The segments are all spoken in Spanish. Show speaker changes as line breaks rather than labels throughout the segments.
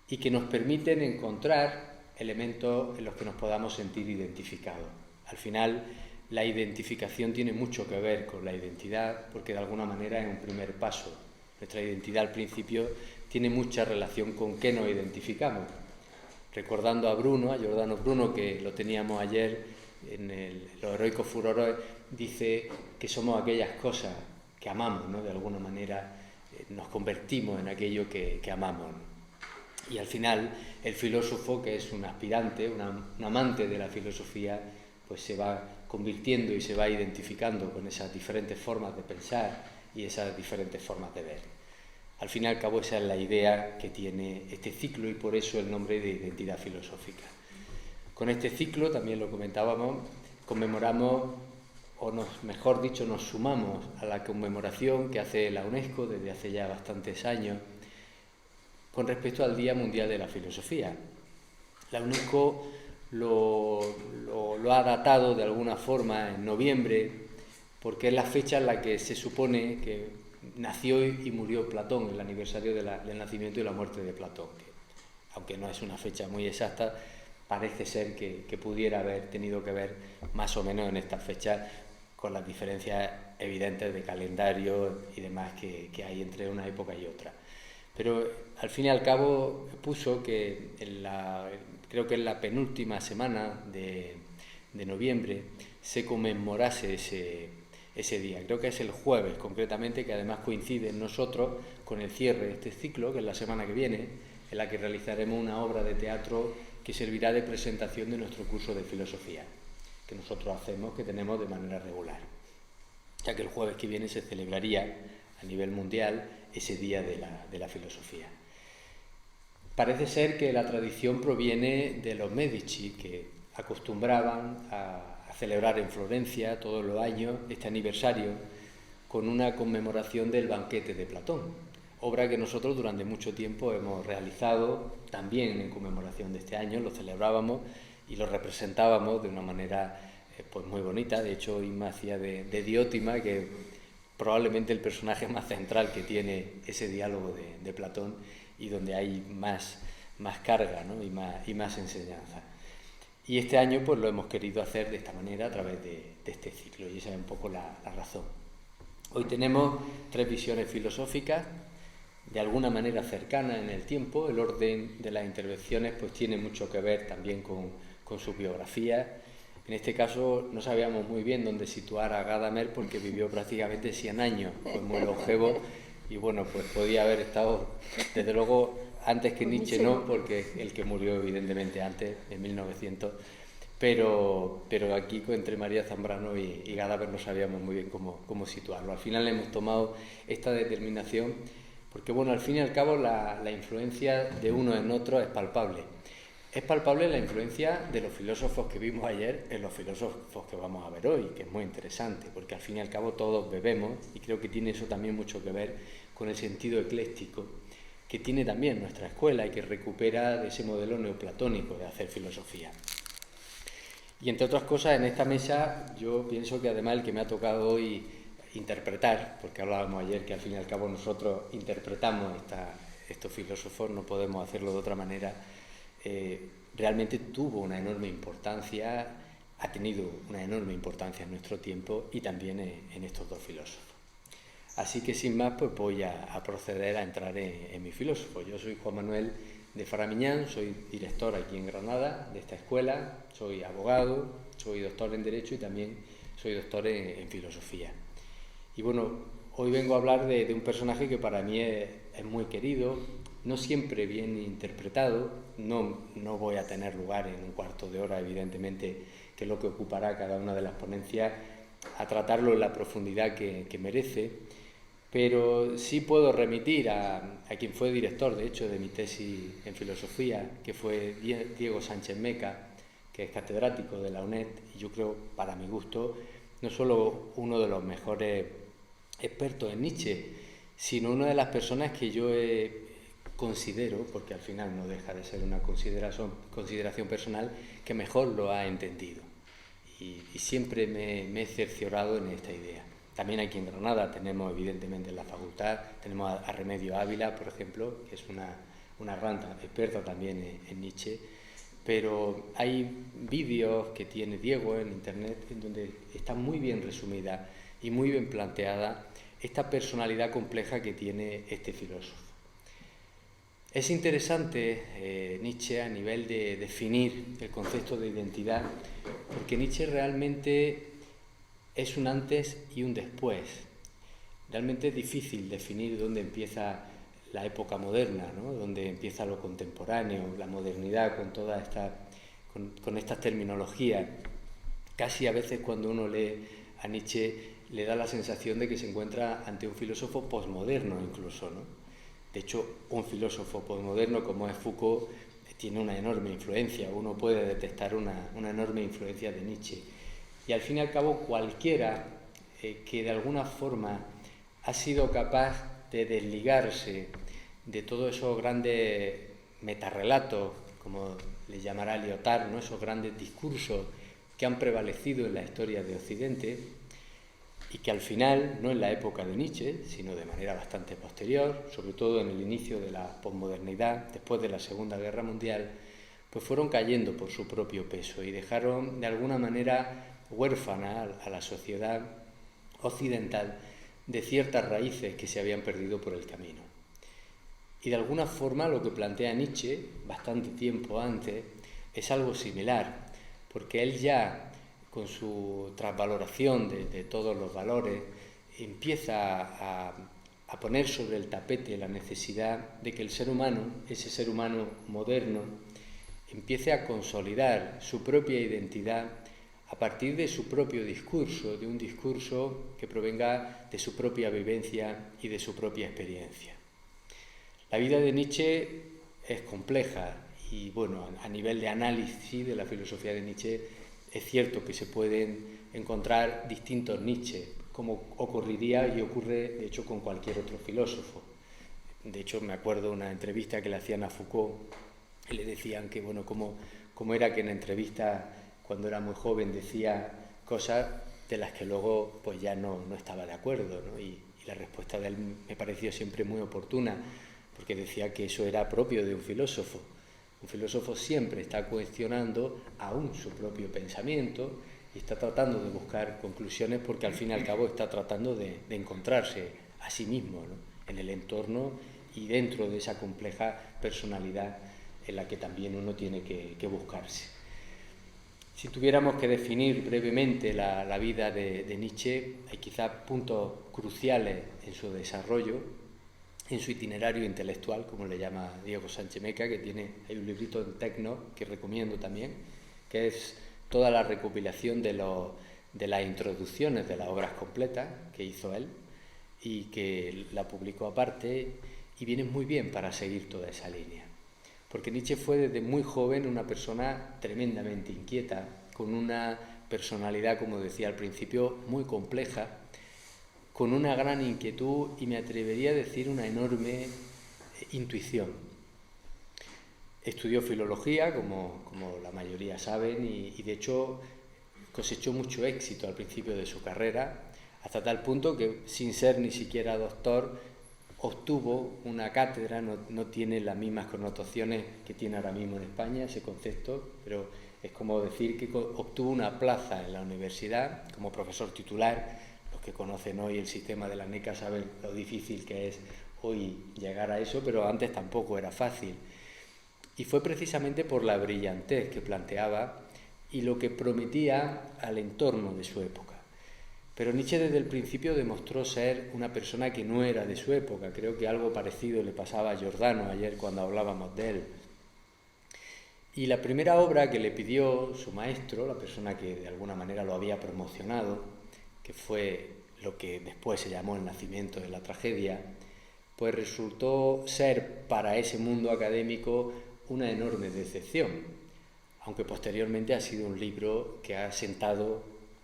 y que nos permiten encontrar elementos en los que nos podamos sentir identificados. Al final, la identificación tiene mucho que ver con la identidad, porque de alguna manera es un primer paso. Nuestra identidad al principio tiene mucha relación con qué nos identificamos. Recordando a Bruno, a Giordano Bruno, que lo teníamos ayer en Los heroicos furores, dice que somos aquellas cosas que amamos, ¿no? De alguna manera nos convertimos en aquello que amamos, ¿no? Y al final el filósofo, que es un aspirante, un amante de la filosofía, pues se va convirtiendo y se va identificando con esas diferentes formas de pensar y esas diferentes formas de ver. Al fin y al cabo esa es la idea que tiene este ciclo y por eso el nombre de identidad filosófica. Con este ciclo, también lo comentábamos, conmemoramos, mejor dicho, nos sumamos a la conmemoración que hace la UNESCO desde hace ya bastantes años con respecto al Día Mundial de la Filosofía. La UNESCO lo ha datado de alguna forma en noviembre, porque es la fecha en la que se supone que nació y murió Platón, el aniversario del nacimiento y la muerte de Platón, que, aunque no es una fecha muy exacta, parece ser que pudiera haber tenido que ver más o menos en esta fecha, con las diferencias evidentes de calendario y demás que hay entre una época y otra. Pero al fin y al cabo puso que creo que en la penúltima semana de noviembre se conmemorase ese día. Creo que es el jueves concretamente, que además coincide en nosotros con el cierre de este ciclo, que es la semana que viene, en la que realizaremos una obra de teatro que servirá de presentación de nuestro curso de filosofía, que nosotros hacemos, que tenemos de manera regular. Ya que el jueves que viene se celebraría a nivel mundial ese día de la filosofía. Parece ser que la tradición proviene de los Medici, que acostumbraban a celebrar en Florencia todos los años este aniversario con una conmemoración del banquete de Platón, obra que nosotros durante mucho tiempo hemos realizado también en conmemoración de este año, lo celebrábamos y lo representábamos de una manera pues muy bonita. De hecho, Inma hacía de Diótima, que probablemente el personaje más central que tiene ese diálogo de Platón y donde hay más carga, ¿no? y más enseñanza. Y este año pues lo hemos querido hacer de esta manera a través de este ciclo, y esa es un poco la razón. Hoy tenemos 3 visiones filosóficas, de alguna manera cercanas en el tiempo. El orden de las intervenciones pues tiene mucho que ver también con su biografía. En este caso no sabíamos muy bien dónde situar a Gadamer porque vivió prácticamente 100 años, fue muy longevo y bueno, pues podía haber estado, desde luego, antes que Nietzsche no, porque el que murió evidentemente antes, en 1900, pero aquí entre María Zambrano y Gadamer no sabíamos muy bien cómo situarlo. Al final hemos tomado esta determinación porque bueno, al fin y al cabo la influencia de uno en otro es palpable. Es palpable la influencia de los filósofos que vimos ayer en los filósofos que vamos a ver hoy, que es muy interesante, porque al fin y al cabo todos bebemos, y creo que tiene eso también mucho que ver con el sentido ecléctico que tiene también nuestra escuela y que recupera de ese modelo neoplatónico de hacer filosofía. Y entre otras cosas, en esta mesa yo pienso que además el que me ha tocado hoy interpretar, porque hablábamos ayer que al fin y al cabo nosotros interpretamos estos filósofos, no podemos hacerlo de otra manera, realmente tuvo una enorme importancia, ha tenido una enorme importancia en nuestro tiempo y también en estos 2 filósofos. Así que sin más pues voy a proceder a entrar en mi filósofo. Yo soy Juan Manuel de Faramiñán, soy director aquí en Granada de esta escuela, soy abogado, soy doctor en Derecho y también soy doctor en Filosofía. Y bueno, hoy vengo a hablar de un personaje que para mí es muy querido, no siempre bien interpretado. No voy a tener lugar en un cuarto de hora, evidentemente, que es lo que ocupará cada una de las ponencias, a tratarlo en la profundidad que merece, pero sí puedo remitir a quien fue director, de hecho, de mi tesis en filosofía, que fue Diego Sánchez Meca, que es catedrático de la UNED, y yo creo, para mi gusto, no solo uno de los mejores expertos en Nietzsche, sino una de las personas que yo considero, porque al final no deja de ser una consideración personal, que mejor lo ha entendido. Y siempre me he cerciorado en esta idea. También aquí en Granada tenemos, evidentemente, en la facultad, tenemos a Remedio Ávila, por ejemplo, que es una gran experta también en Nietzsche, pero hay vídeos que tiene Diego en internet en donde está muy bien resumida y muy bien planteada esta personalidad compleja que tiene este filósofo. Es interesante Nietzsche a nivel de definir el concepto de identidad, porque Nietzsche realmente es un antes y un después. Realmente es difícil definir dónde empieza la época moderna, ¿no? Dónde empieza lo contemporáneo, la modernidad con estas terminologías. Casi a veces cuando uno lee a Nietzsche le da la sensación de que se encuentra ante un filósofo posmoderno incluso, ¿no? De hecho, un filósofo posmoderno como es Foucault tiene una enorme influencia, uno puede detectar una enorme influencia de Nietzsche. Y al fin y al cabo cualquiera que de alguna forma ha sido capaz de desligarse de todos esos grandes metarrelatos, como le llamará Lyotard, ¿no? Esos grandes discursos que han prevalecido en la historia de Occidente, y que al final, no en la época de Nietzsche, sino de manera bastante posterior, sobre todo en el inicio de la posmodernidad, después de la Segunda Guerra Mundial, pues fueron cayendo por su propio peso y dejaron de alguna manera huérfana a la sociedad occidental de ciertas raíces que se habían perdido por el camino. Y de alguna forma lo que plantea Nietzsche, bastante tiempo antes, es algo similar, porque él ya con su trasvaloración de todos los valores, empieza a poner sobre el tapete la necesidad de que el ser humano, ese ser humano moderno, empiece a consolidar su propia identidad a partir de su propio discurso, de un discurso que provenga de su propia vivencia y de su propia experiencia. La vida de Nietzsche es compleja y, bueno, a nivel de análisis de la filosofía de Nietzsche, es cierto que se pueden encontrar distintos Nietzsche, como ocurriría y ocurre de hecho con cualquier otro filósofo. De hecho, me acuerdo de una entrevista que le hacían a Foucault y le decían que, bueno, cómo era que en entrevista cuando era muy joven decía cosas de las que luego pues ya no estaba de acuerdo, ¿no? Y la respuesta de él me pareció siempre muy oportuna, porque decía que eso era propio de un filósofo. Un filósofo siempre está cuestionando aún su propio pensamiento y está tratando de buscar conclusiones porque al fin y al cabo está tratando de encontrarse a sí mismo, ¿no? En el entorno y dentro de esa compleja personalidad en la que también uno tiene que buscarse. Si tuviéramos que definir brevemente la vida de Nietzsche, hay quizás puntos cruciales en su desarrollo, en su itinerario intelectual, como le llama Diego Sánchez Meca, que hay un librito en Tecno que recomiendo también, que es toda la recopilación de las introducciones de las obras completas que hizo él y que la publicó aparte, y viene muy bien para seguir toda esa línea. Porque Nietzsche fue desde muy joven una persona tremendamente inquieta, con una personalidad, como decía al principio, muy compleja, con una gran inquietud y me atrevería a decir una enorme intuición. Estudió filología, como la mayoría saben, y de hecho cosechó mucho éxito al principio de su carrera, hasta tal punto que, sin ser ni siquiera doctor, obtuvo una cátedra. No tiene las mismas connotaciones que tiene ahora mismo en España ese concepto, pero es como decir que obtuvo una plaza en la universidad como profesor titular. Los que conocen hoy el sistema de la NECA saben lo difícil que es hoy llegar a eso, pero antes tampoco era fácil. Y fue precisamente por la brillantez que planteaba y lo que prometía al entorno de su época. Pero Nietzsche desde el principio demostró ser una persona que no era de su época. Creo que algo parecido le pasaba a Giordano ayer cuando hablábamos de él. Y la primera obra que le pidió su maestro, la persona que de alguna manera lo había promocionado, que fue lo que después se llamó El nacimiento de la tragedia, pues resultó ser para ese mundo académico una enorme decepción, aunque posteriormente ha sido un libro que ha sentado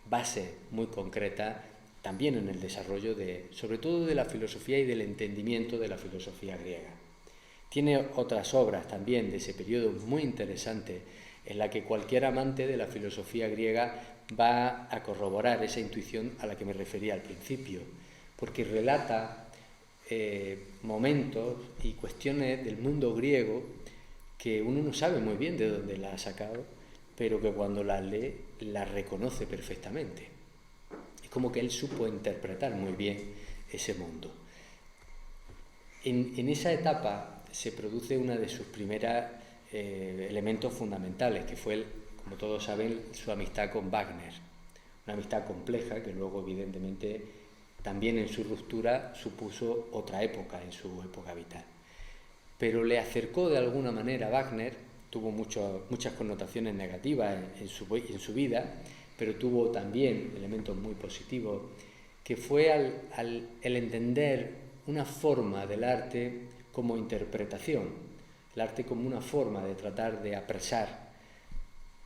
base muy concreta también en el desarrollo sobre todo de la filosofía y del entendimiento de la filosofía griega. Tiene otras obras también de ese periodo muy interesantes en la que cualquier amante de la filosofía griega va a corroborar esa intuición a la que me refería al principio, porque relata momentos y cuestiones del mundo griego que uno no sabe muy bien de dónde las ha sacado, pero que cuando las lee las reconoce perfectamente. Es como que él supo interpretar muy bien ese mundo. En esa etapa se produce una de sus primeros elementos fundamentales, que fue, como todos saben, su amistad con Wagner. Una amistad compleja que luego, evidentemente, también en su ruptura supuso otra época en su época vital. Pero le acercó de alguna manera a Wagner, tuvo muchas connotaciones negativas en su vida, pero tuvo también elementos muy positivos, que fue el entender una forma del arte como interpretación, el arte como una forma de tratar de apresar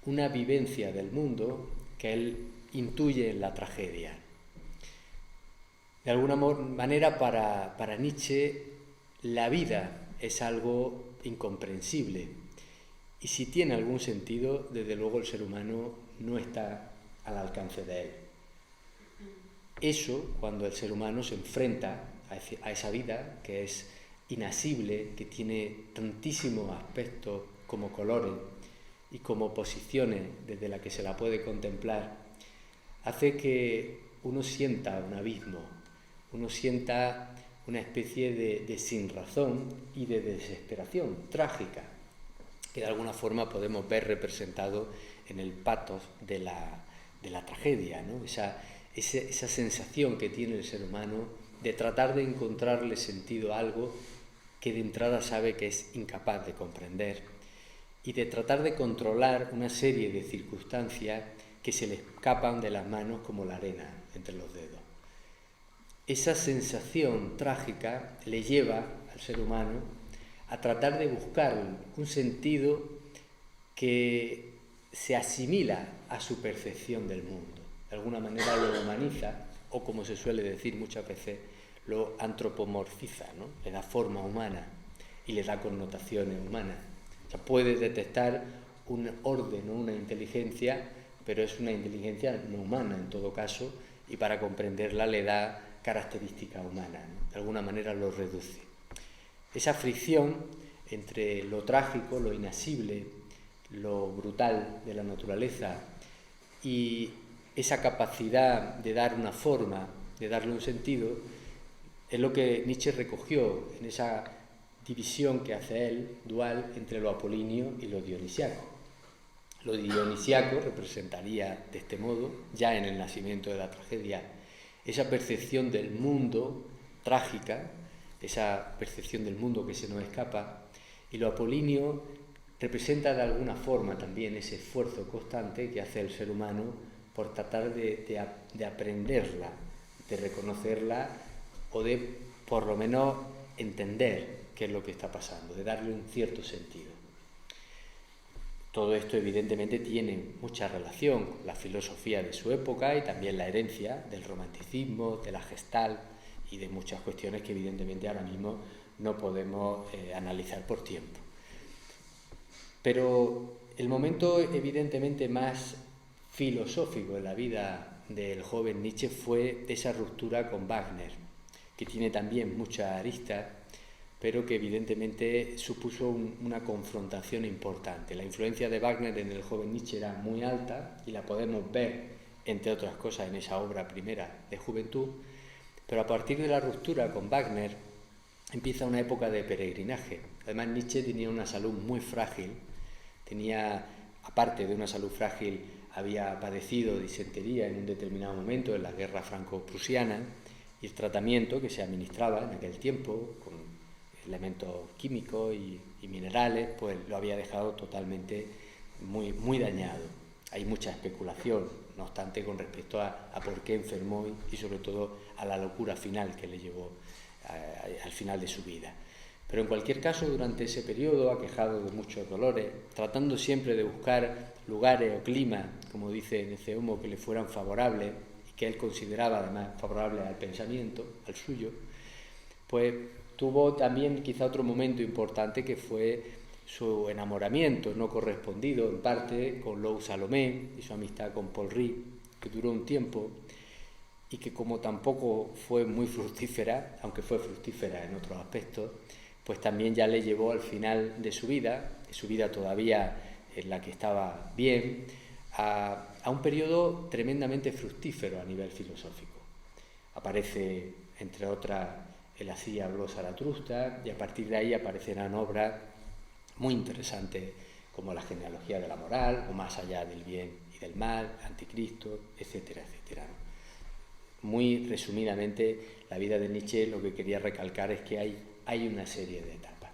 una vivencia del mundo que él intuye en la tragedia. De alguna manera, para Nietzsche, la vida es algo incomprensible, y si tiene algún sentido, desde luego el ser humano no está al alcance de él. Eso, cuando el ser humano se enfrenta a esa vida que es inasible, que tiene tantísimos aspectos como colores y como posiciones desde las que se la puede contemplar, hace que uno sienta un abismo, uno sienta una especie de sinrazón y de desesperación trágica, que de alguna forma podemos ver representado en el pathos de la tragedia, ¿no? Esa sensación que tiene el ser humano de tratar de encontrarle sentido a algo que de entrada sabe que es incapaz de comprender, y de tratar de controlar una serie de circunstancias que se le escapan de las manos como la arena entre los dedos. Esa sensación trágica le lleva al ser humano a tratar de buscar un sentido que se asimila a su percepción del mundo. De alguna manera lo humaniza, o como se suele decir muchas veces, lo antropomorfiza, ¿no? Le da forma humana y le da connotaciones humanas. O sea, puede detectar un orden o una inteligencia, pero es una inteligencia no humana en todo caso, y para comprenderla le da características humanas, ¿no? De alguna manera lo reduce. Esa fricción entre lo trágico, lo inasible, lo brutal de la naturaleza y esa capacidad de dar una forma, de darle un sentido, es lo que Nietzsche recogió en esa división que hace él, dual, entre lo apolíneo y lo dionisiaco. Lo dionisiaco representaría de este modo, ya en el nacimiento de la tragedia, esa percepción del mundo trágica, esa percepción del mundo que se nos escapa, y lo apolíneo representa de alguna forma también ese esfuerzo constante que hace el ser humano por tratar de aprenderla, de reconocerla, o de por lo menos entender qué es lo que está pasando, de darle un cierto sentido. Todo esto evidentemente tiene mucha relación con la filosofía de su época y también la herencia del romanticismo, de la Gestalt y de muchas cuestiones que evidentemente ahora mismo no podemos analizar por tiempo. Pero el momento evidentemente más filosófico en la vida del joven Nietzsche fue esa ruptura con Wagner, que tiene también muchas aristas, pero que evidentemente supuso una confrontación importante. La influencia de Wagner en el joven Nietzsche era muy alta y la podemos ver, entre otras cosas, en esa obra primera de Juventud, pero a partir de la ruptura con Wagner empieza una época de peregrinaje. Además, Nietzsche tenía una salud muy frágil, aparte de una salud frágil, había padecido disentería en un determinado momento en la guerra franco-prusiana, y el tratamiento que se administraba en aquel tiempo con elementos químicos y minerales, pues lo había dejado totalmente muy dañado. Hay mucha especulación, no obstante, con respecto a por qué enfermó y sobre todo a la locura final que le llevó al final de su vida. Pero en cualquier caso, durante ese periodo, aquejado de muchos dolores, tratando siempre de buscar lugares o climas, como dice Neceomo, que le fueran favorables y que él consideraba además favorables al pensamiento, al suyo, pues tuvo también quizá otro momento importante, que fue su enamoramiento no correspondido, en parte con Lou Salomé y su amistad con Paul Riz, que duró un tiempo, y que como tampoco fue muy fructífera, aunque fue fructífera en otros aspectos, pues también ya le llevó al final de su vida todavía en la que estaba bien, a un periodo tremendamente fructífero a nivel filosófico. Aparece, entre otras, el Así habló Zaratustra, y a partir de ahí aparecerán obras muy interesantes como La genealogía de la moral, o Más allá del bien y del mal, Anticristo, etcétera, etcétera. Muy resumidamente, la vida de Nietzsche lo que quería recalcar es que hay una serie de etapas.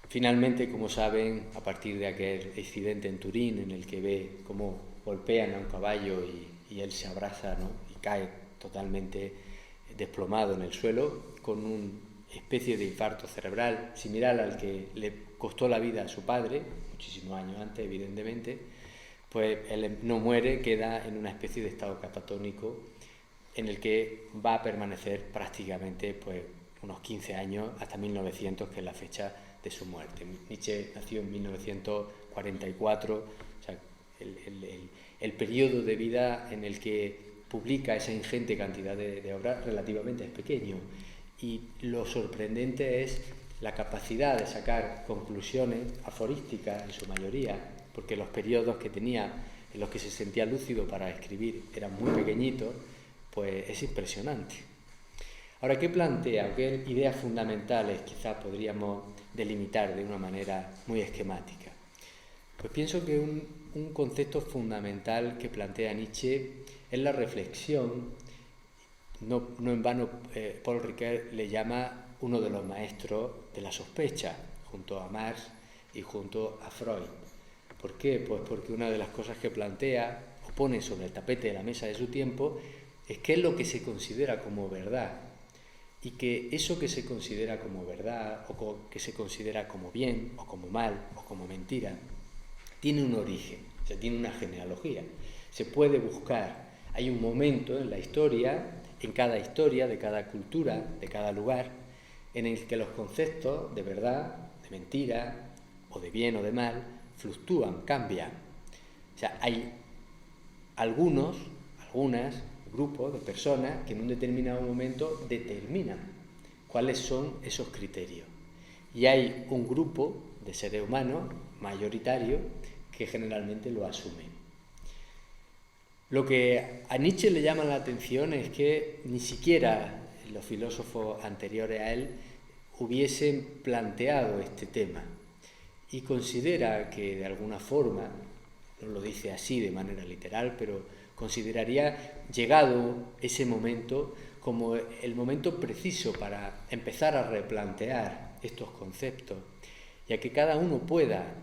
Finalmente, como saben, a partir de aquel incidente en Turín en el que ve cómo golpean a un caballo y él se abraza, ¿no?, y cae totalmente desplomado en el suelo con una especie de infarto cerebral similar al que le costó la vida a su padre, muchísimos años antes, evidentemente, pues él no muere, queda en una especie de estado catatónico en el que va a permanecer prácticamente pues, unos 15 años, hasta 1900, que es la fecha de su muerte. Nietzsche nació en 1944, o sea, el periodo de vida en el que publica esa ingente cantidad de obras relativamente es pequeño, y lo sorprendente es la capacidad de sacar conclusiones aforísticas en su mayoría, porque los periodos que tenía en los que se sentía lúcido para escribir eran muy pequeñitos, pues es impresionante. Ahora, ¿qué plantea? ¿Qué ideas fundamentales quizás podríamos delimitar de una manera muy esquemática? Pues pienso que un concepto fundamental que plantea Nietzsche es la reflexión. No en vano Paul Ricoeur le llama uno de los maestros de la sospecha, junto a Marx y junto a Freud. ¿Por qué? Pues porque una de las cosas que plantea o pone sobre el tapete de la mesa de su tiempo es qué es lo que se considera como verdad, y que eso que se considera como verdad o que se considera como bien o como mal o como mentira tiene un origen, o sea, tiene una genealogía. Se puede buscar, hay un momento en la historia, en cada historia, de cada cultura, de cada lugar, en el que los conceptos de verdad, de mentira o de bien o de mal fluctúan, cambian. O sea, hay algunos grupos de personas que en un determinado momento determinan cuáles son esos criterios. Y hay un grupo de seres humanos mayoritario que generalmente lo asumen. Lo que a Nietzsche le llama la atención es que ni siquiera los filósofos anteriores a él hubiesen planteado este tema, y considera que de alguna forma, no lo dice así de manera literal, pero consideraría llegado ese momento como el momento preciso para empezar a replantear estos conceptos, y a que cada uno pueda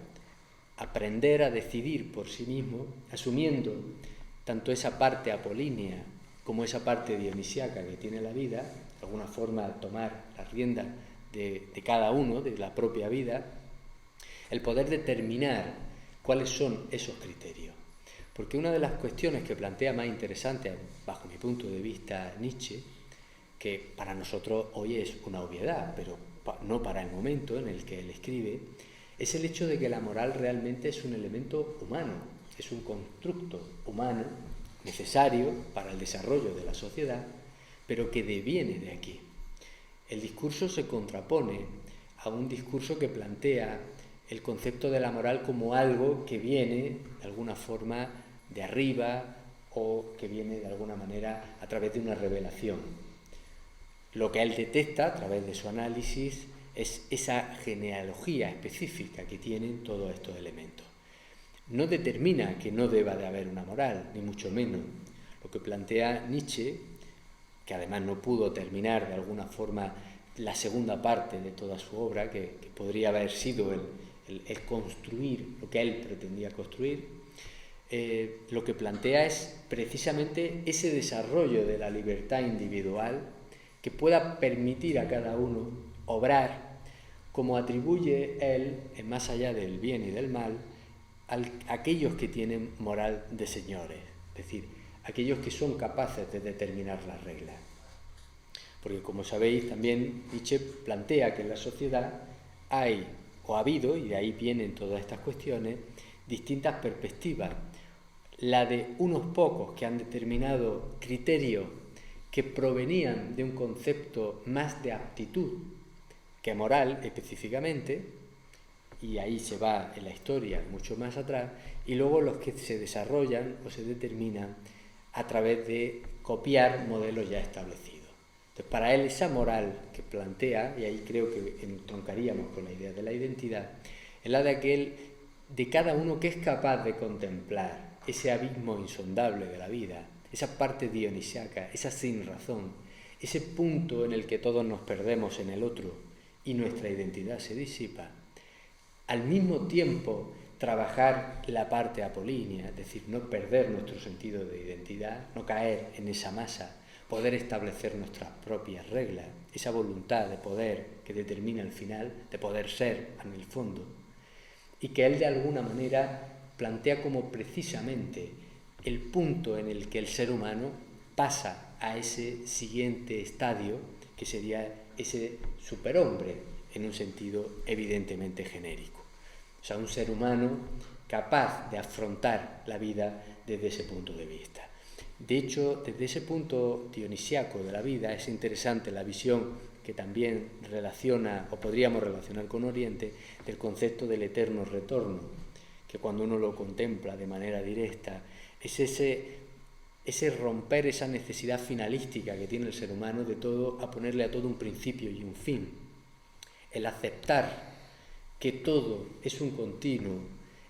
aprender a decidir por sí mismo, asumiendo tanto esa parte apolínea como esa parte dionisiaca que tiene la vida, de alguna forma tomar las riendas de cada uno, de la propia vida, el poder determinar cuáles son esos criterios. Porque una de las cuestiones que plantea más interesantes, bajo mi punto de vista, Nietzsche, que para nosotros hoy es una obviedad, pero no para el momento en el que él escribe, es el hecho de que la moral realmente es un elemento humano, es un constructo humano necesario para el desarrollo de la sociedad, pero que deviene de aquí. El discurso se contrapone a un discurso que plantea el concepto de la moral como algo que viene, de alguna forma, de arriba, o que viene, de alguna manera, a través de una revelación. Lo que él detecta, a través de su análisis, es esa genealogía específica que tienen todos estos elementos. No determina que no deba de haber una moral, ni mucho menos. Lo que plantea Nietzsche, que además no pudo terminar de alguna forma la segunda parte de toda su obra, que podría haber sido el construir lo que él pretendía construir, lo que plantea es precisamente ese desarrollo de la libertad individual que pueda permitir a cada uno obrar como atribuye él, en Más allá del bien y del mal, a aquellos que tienen moral de señores, es decir, aquellos que son capaces de determinar las reglas. Porque, como sabéis, también Nietzsche plantea que en la sociedad hay, o ha habido, y de ahí vienen todas estas cuestiones, distintas perspectivas. la de unos pocos que han determinado criterios que provenían de un concepto más de aptitud que moral específicamente, y ahí se va en la historia mucho más atrás, y luego los que se desarrollan o se determinan a través de copiar modelos ya establecidos. Entonces, para él esa moral que plantea, y ahí creo que entroncaríamos con la idea de la identidad, es la de cada uno que es capaz de contemplar ese abismo insondable de la vida, esa parte dionisiaca, esa sin razón, ese punto en el que todos nos perdemos en el otro y nuestra identidad se disipa. Al mismo tiempo, trabajar la parte apolínea, es decir, no perder nuestro sentido de identidad, no caer en esa masa, poder establecer nuestras propias reglas, esa voluntad de poder que determina el final, de poder ser en el fondo, y que él de alguna manera plantea como precisamente el punto en el que el ser humano pasa a ese siguiente estadio, que sería ese superhombre, en un sentido evidentemente genérico. O sea, un ser humano capaz de afrontar la vida desde ese punto de vista. De hecho, desde ese punto dionisiaco de la vida es interesante la visión que también relaciona, o podríamos relacionar con Oriente, del concepto del eterno retorno, que cuando uno lo contempla de manera directa, es ese romper esa necesidad finalística que tiene el ser humano de todo, a ponerle a todo un principio y un fin. El aceptar que todo es un continuo,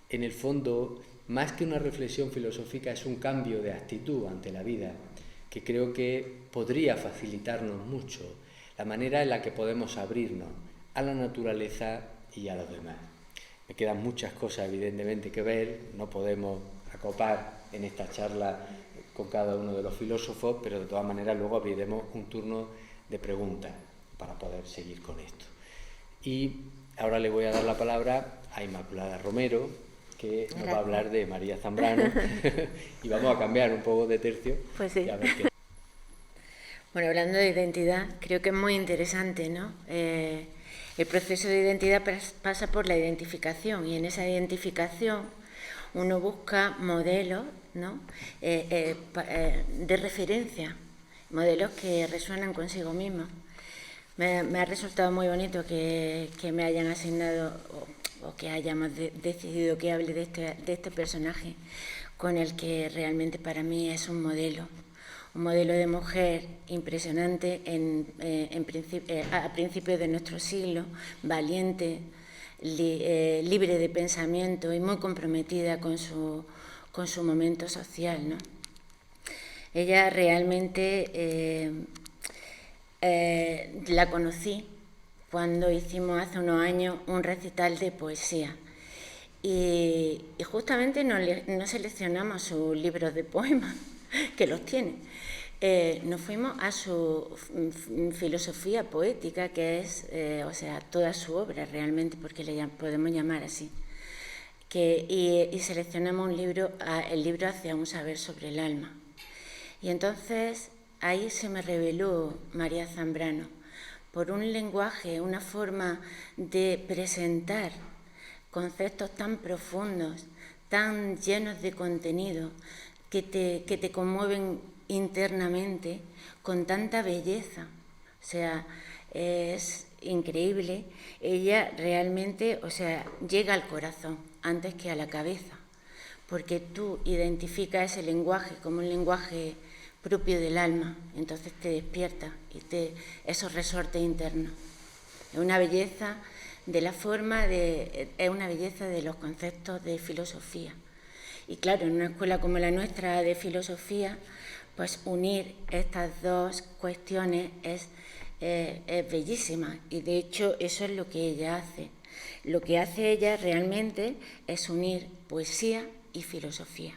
en el fondo, más que una reflexión filosófica, es un cambio de actitud ante la vida, que creo que podría facilitarnos mucho la manera en la que podemos abrirnos a la naturaleza y a los demás. Me quedan muchas cosas, evidentemente, que ver, no podemos acopar en esta charla con cada uno de los filósofos, pero de todas maneras luego abriremos un turno de preguntas para poder seguir con esto. Y ahora le voy a dar la palabra a Inmaculada Romero, que nos va a hablar de María Zambrano, y vamos a cambiar un poco de tercio.
Pues sí. Bueno, hablando de identidad, creo que es muy interesante, ¿no? El proceso de identidad pasa por la identificación, y en esa identificación uno busca modelos, ¿no? De referencia, modelos que resuenan consigo mismo. Me ha resultado muy bonito que me hayan asignado o que hayamos decidido que hable de este personaje, con el que realmente para mí es un modelo de mujer impresionante a principios de nuestro siglo, valiente, libre de pensamiento y muy comprometida con su momento social, ¿no? Ella realmente la conocí cuando hicimos hace unos años un recital de poesía, y justamente no seleccionamos sus libros de poemas, que los tiene. Nos fuimos a su filosofía poética, que es, toda su obra realmente, porque le podemos llamar así. Y seleccionamos el libro Hacia un saber sobre el alma. Y entonces ahí se me reveló María Zambrano, por un lenguaje, una forma de presentar conceptos tan profundos, tan llenos de contenido, que te conmueven internamente con tanta belleza. O sea, es increíble. Ella realmente, llega al corazón antes que a la cabeza, porque tú identificas ese lenguaje como un lenguaje propio del alma, entonces te despierta esos resortes internos. Es una belleza de la forma, es una belleza de los conceptos de filosofía. Y claro, en una escuela como la nuestra de filosofía, pues unir estas dos cuestiones es bellísima, y de hecho eso es lo que ella hace. Lo que hace ella realmente es unir poesía y filosofía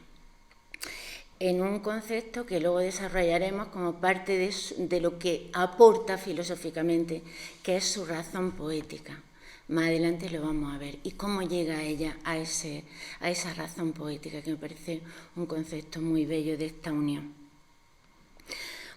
en un concepto que luego desarrollaremos como parte de lo que aporta filosóficamente, que es su razón poética. Más adelante lo vamos a ver. Y cómo llega ella a esa razón poética, que me parece un concepto muy bello de esta unión.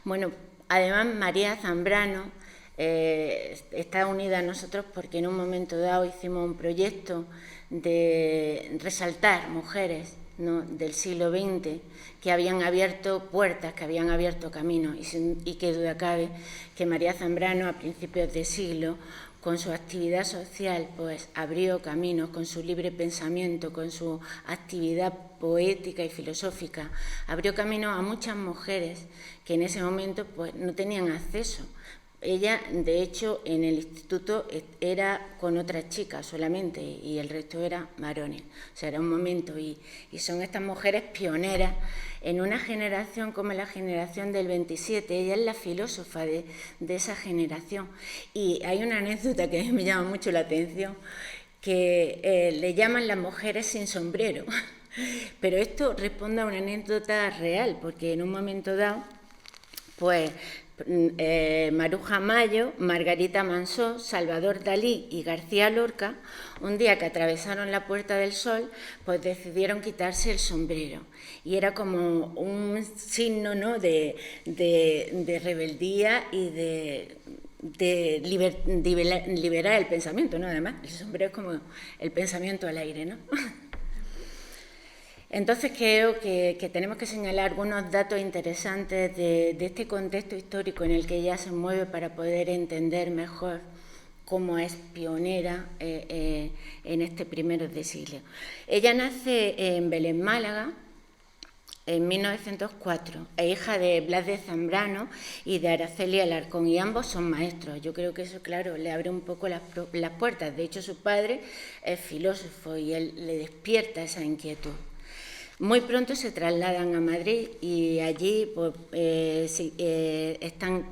Bueno, además María Zambrano está unida a nosotros porque en un momento dado hicimos un proyecto de resaltar mujeres ¿no?, del siglo XX, que habían abierto puertas, que habían abierto caminos, y qué duda cabe que María Zambrano, a principios de siglo, con su actividad social, pues abrió caminos, con su libre pensamiento, con su actividad poética y filosófica, abrió caminos a muchas mujeres que en ese momento pues no tenían acceso. Ella, de hecho, en el instituto era con otra chica solamente y el resto eran varones. O sea, era un momento y son estas mujeres pioneras en una generación como la generación del 27. Ella es la filósofa de esa generación. Y hay una anécdota que a mí me llama mucho la atención, que le llaman las mujeres sin sombrero. Pero esto responde a una anécdota real, porque en un momento dado, pues Maruja Mayo, Margarita Mansó, Salvador Dalí y García Lorca, un día que atravesaron la Puerta del Sol, pues decidieron quitarse el sombrero. Y era como un signo, ¿no?, de rebeldía y de liberar el pensamiento, ¿no? Además, el sombrero es como el pensamiento al aire, ¿no? Entonces creo que tenemos que señalar algunos datos interesantes de este contexto histórico en el que ella se mueve para poder entender mejor cómo es pionera en este primeros de siglo. Ella nace en Belén, Málaga, en 1904, es hija de Blas de Zambrano y de Araceli Alarcón, y ambos son maestros. Yo creo que eso, claro, le abre un poco las puertas. De hecho, su padre es filósofo y él le despierta esa inquietud. Muy pronto se trasladan a Madrid y allí pues, están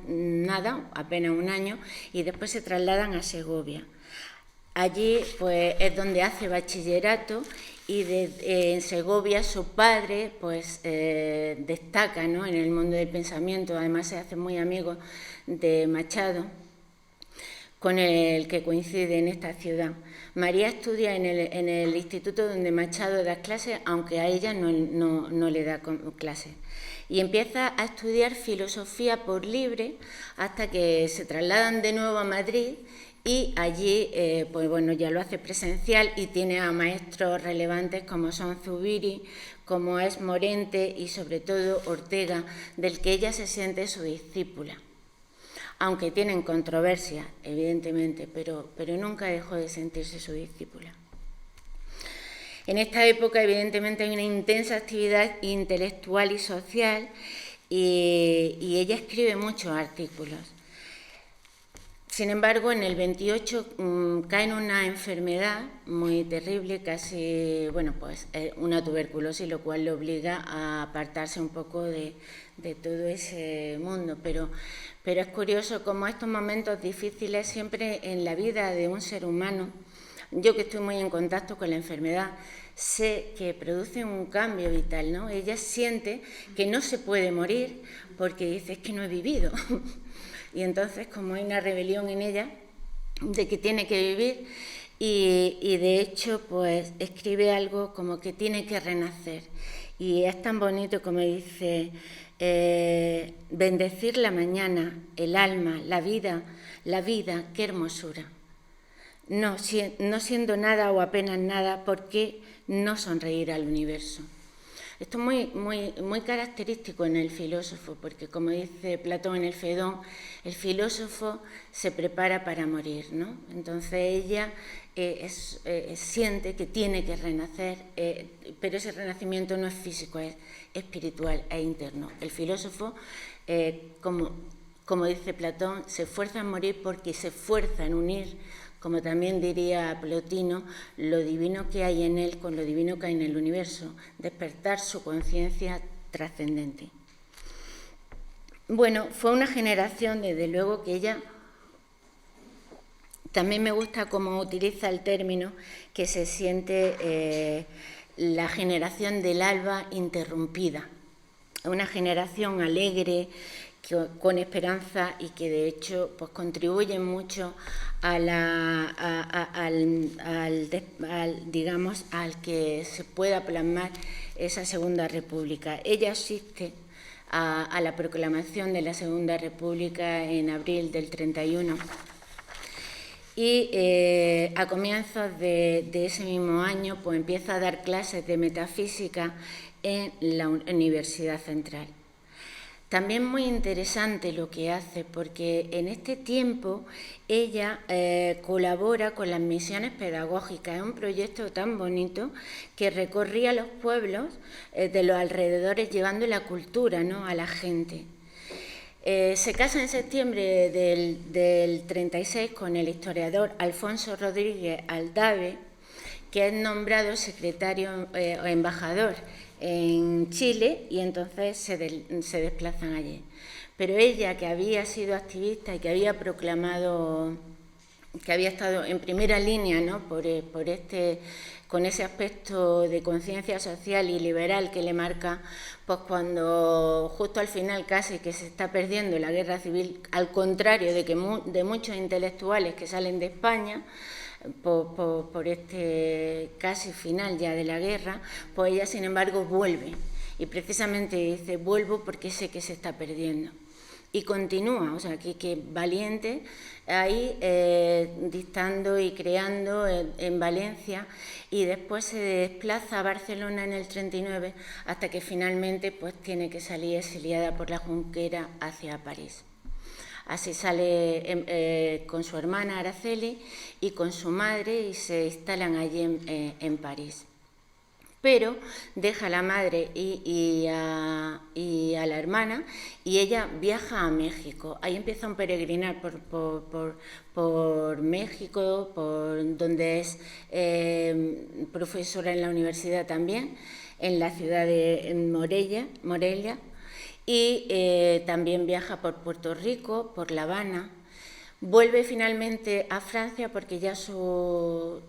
apenas un año, y después se trasladan a Segovia. Allí pues, es donde hace bachillerato, y en Segovia su padre pues, destaca, ¿no?, en el mundo del pensamiento. Además se hace muy amigo de Machado, con el que coincide en esta ciudad. María estudia en el instituto donde Machado da clases, aunque a ella no le da clases. Y empieza a estudiar filosofía por libre hasta que se trasladan de nuevo a Madrid, y allí pues bueno, ya lo hace presencial y tiene a maestros relevantes como son Zubiri, como es Morente y sobre todo Ortega, del que ella se siente su discípula. Aunque tienen controversia, evidentemente, pero nunca dejó de sentirse su discípula. En esta época, evidentemente, hay una intensa actividad intelectual y social, y ella escribe muchos artículos. Sin embargo, en el 28 cae en una enfermedad muy terrible, casi, bueno, pues una tuberculosis, lo cual le obliga a apartarse un poco de todo ese mundo. Pero es curioso cómo estos momentos difíciles siempre en la vida de un ser humano, yo que estoy muy en contacto con la enfermedad, sé que produce un cambio vital, ¿no? Ella siente que no se puede morir porque dice, es que no he vivido. Y entonces, como hay una rebelión en ella de que tiene que vivir, y de hecho pues escribe algo como que tiene que renacer. Y es tan bonito como dice, bendecir la mañana, el alma, la vida, qué hermosura. No siendo nada o apenas nada, ¿por qué no sonreír al universo? Esto es muy característico en el filósofo, porque como dice Platón en el Fedón, el filósofo se prepara para morir, ¿no? Entonces ella siente que tiene que renacer, pero ese renacimiento no es físico, es espiritual, es interno. El filósofo, como dice Platón, se esfuerza en morir porque se esfuerza en unir, como también diría Plotino, lo divino que hay en él con lo divino que hay en el universo, despertar su conciencia trascendente. Bueno, fue una generación, desde luego, que ella, también me gusta cómo utiliza el término, que se siente la generación del alba interrumpida, una generación alegre, con esperanza, y que de hecho pues contribuyen mucho al que se pueda plasmar esa Segunda República. Ella asiste a la proclamación de la Segunda República en abril del 31, y a comienzos de ese mismo año pues empieza a dar clases de metafísica en la Universidad Central. También muy interesante lo que hace, porque en este tiempo ella colabora con las misiones pedagógicas. Es un proyecto tan bonito que recorría los pueblos de los alrededores llevando la cultura, ¿no?, a la gente. Se casa en septiembre del 36 con el historiador Alfonso Rodríguez Aldave, que es nombrado secretario o embajador en Chile, y entonces se desplazan allí. Pero ella, que había sido activista y que había proclamado, que había estado en primera línea, ¿no?, con ese aspecto de conciencia social y liberal que le marca, pues cuando justo al final casi que se está perdiendo la guerra civil, al contrario de muchos intelectuales que salen de España, por este casi final ya de la guerra, pues ella sin embargo vuelve, y precisamente dice: vuelvo porque sé que se está perdiendo, y continúa, o sea, que valiente ahí dictando y creando en Valencia, y después se desplaza a Barcelona en el 39 hasta que finalmente pues tiene que salir exiliada por la Junquera hacia París. Así sale con su hermana Araceli y con su madre, y se instalan allí en París. Pero deja a la madre y a la hermana, y ella viaja a México. Ahí empieza un peregrinar por México, por donde es profesora en la universidad también, en la ciudad de Morelia. Y también viaja por Puerto Rico, por La Habana. Vuelve finalmente a Francia porque ya su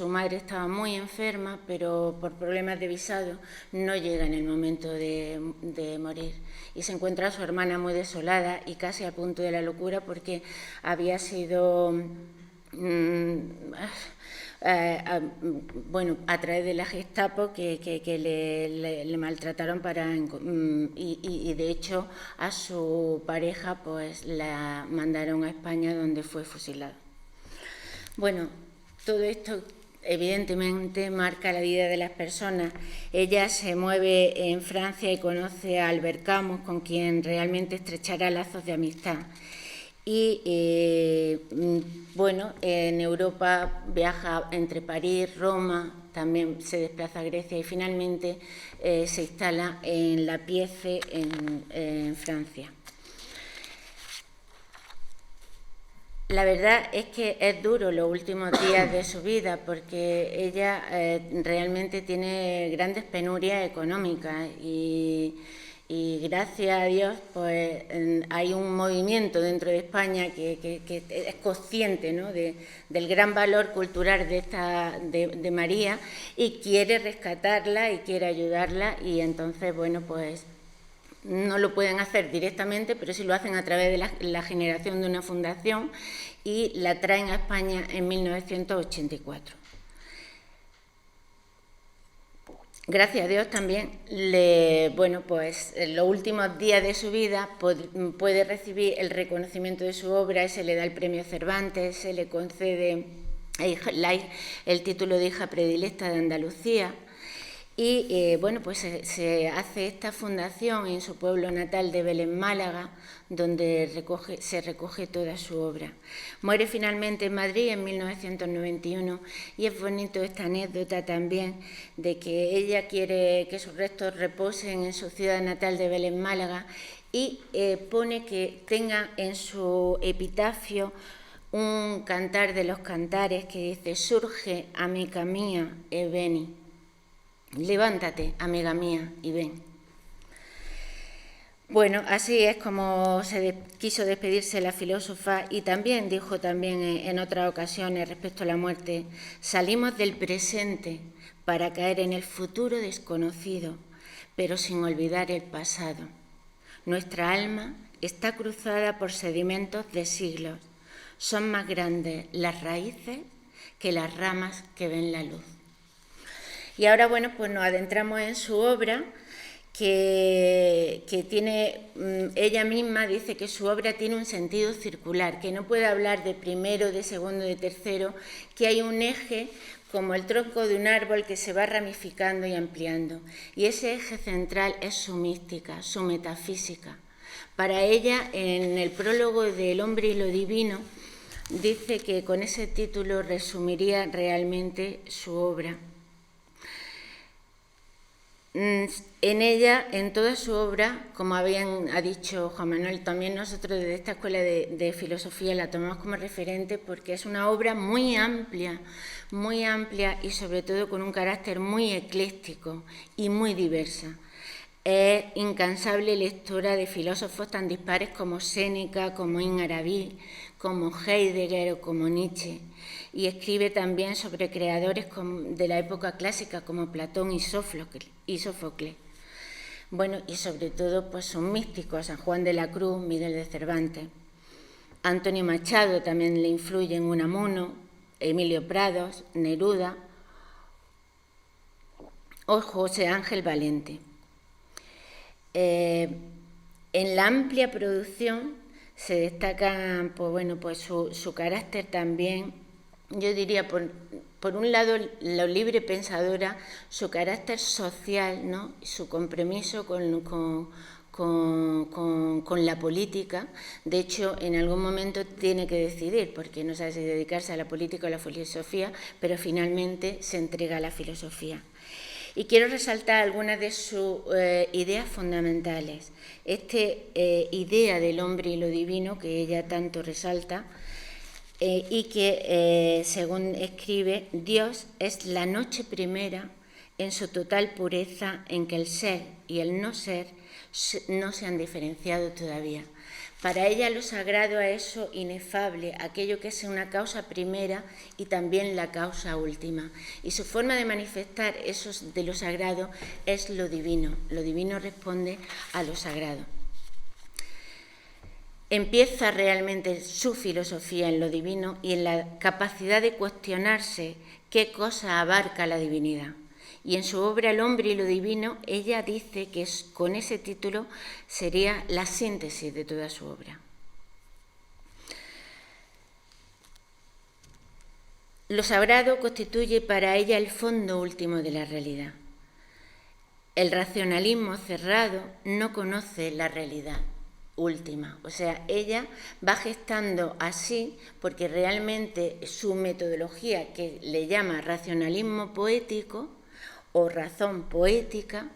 madre estaba muy enferma, pero por problemas de visado no llega en el momento de morir. Y se encuentra a su hermana muy desolada y casi al punto de la locura, porque había sido... a través de la Gestapo que le maltrataron y de hecho a su pareja pues la mandaron a España, donde fue fusilado. Bueno, todo esto evidentemente marca la vida de las personas. Ella se mueve en Francia y conoce a Albert Camus, con quien realmente estrechará lazos de amistad. Y en Europa viaja entre París, Roma, también se desplaza a Grecia y finalmente se instala en La Pièce, en Francia. La verdad es que es duro los últimos días de su vida, porque ella realmente tiene grandes penurias económicas y gracias a Dios pues hay un movimiento dentro de España que es consciente, ¿no?, del gran valor cultural de María, y quiere rescatarla y quiere ayudarla, y entonces pues no lo pueden hacer directamente, pero sí lo hacen a través de la generación de una fundación, y la traen a España en 1984. Gracias a Dios también, en los últimos días de su vida puede recibir el reconocimiento de su obra, y se le da el premio Cervantes, se le concede el título de hija predilecta de Andalucía, y se hace esta fundación en su pueblo natal de Belén, Málaga, donde se recoge toda su obra. Muere finalmente en Madrid en 1991, y es bonito esta anécdota también de que ella quiere que sus restos reposen en su ciudad natal de Belén, Málaga, y pone que tenga en su epitafio un cantar de los cantares que dice: surge, amiga mía, e veni. Levántate, amiga mía, y ven. Bueno, así es como quiso despedirse la filósofa, y también dijo en otras ocasiones respecto a la muerte: salimos del presente para caer en el futuro desconocido, pero sin olvidar el pasado. Nuestra alma está cruzada por sedimentos de siglos. Son más grandes las raíces que las ramas que ven la luz. Y ahora, nos adentramos en su obra, que tiene, ella misma dice que su obra tiene un sentido circular, que no puede hablar de primero, de segundo, de tercero, que hay un eje como el tronco de un árbol que se va ramificando y ampliando. Y ese eje central es su mística, su metafísica. Para ella, en el prólogo de El hombre y lo divino, dice que con ese título resumiría realmente su obra. En ella, en toda su obra, como ha dicho Juan Manuel, también nosotros desde esta escuela de filosofía la tomamos como referente porque es una obra muy amplia y sobre todo con un carácter muy ecléctico y muy diversa. Es incansable lectora de filósofos tan dispares como Séneca, como Ibn Arabi, como Heidegger o como Nietzsche, y escribe también sobre creadores de la época clásica como Platón y Sófocles. Bueno, y sobre todo pues son místicos, San Juan de la Cruz, Miguel de Cervantes. Antonio Machado también le influye en Unamuno, Emilio Prados, Neruda o José Ángel Valente. En la amplia producción se destaca pues su carácter también, yo diría, por un lado, lo libre pensadora, su carácter social, ¿no? Su compromiso con la política. De hecho, en algún momento tiene que decidir, porque no sabe si dedicarse a la política o a la filosofía, pero finalmente se entrega a la filosofía. Y quiero resaltar algunas de sus ideas fundamentales. Esta idea del hombre y lo divino que ella tanto resalta y que, según escribe, Dios es la noche primera en su total pureza en que el ser y el no ser no se han diferenciado todavía. Para ella lo sagrado es eso inefable, aquello que es una causa primera y también la causa última. Y su forma de manifestar eso de lo sagrado es lo divino. Lo divino responde a lo sagrado. Empieza realmente su filosofía en lo divino y en la capacidad de cuestionarse qué cosa abarca la divinidad. Y en su obra El hombre y lo divino, ella dice que con ese título sería la síntesis de toda su obra. Lo sagrado constituye para ella el fondo último de la realidad. El racionalismo cerrado no conoce la realidad última. O sea, ella va gestando así porque realmente su metodología, que le llama racionalismo poético, o razón poética,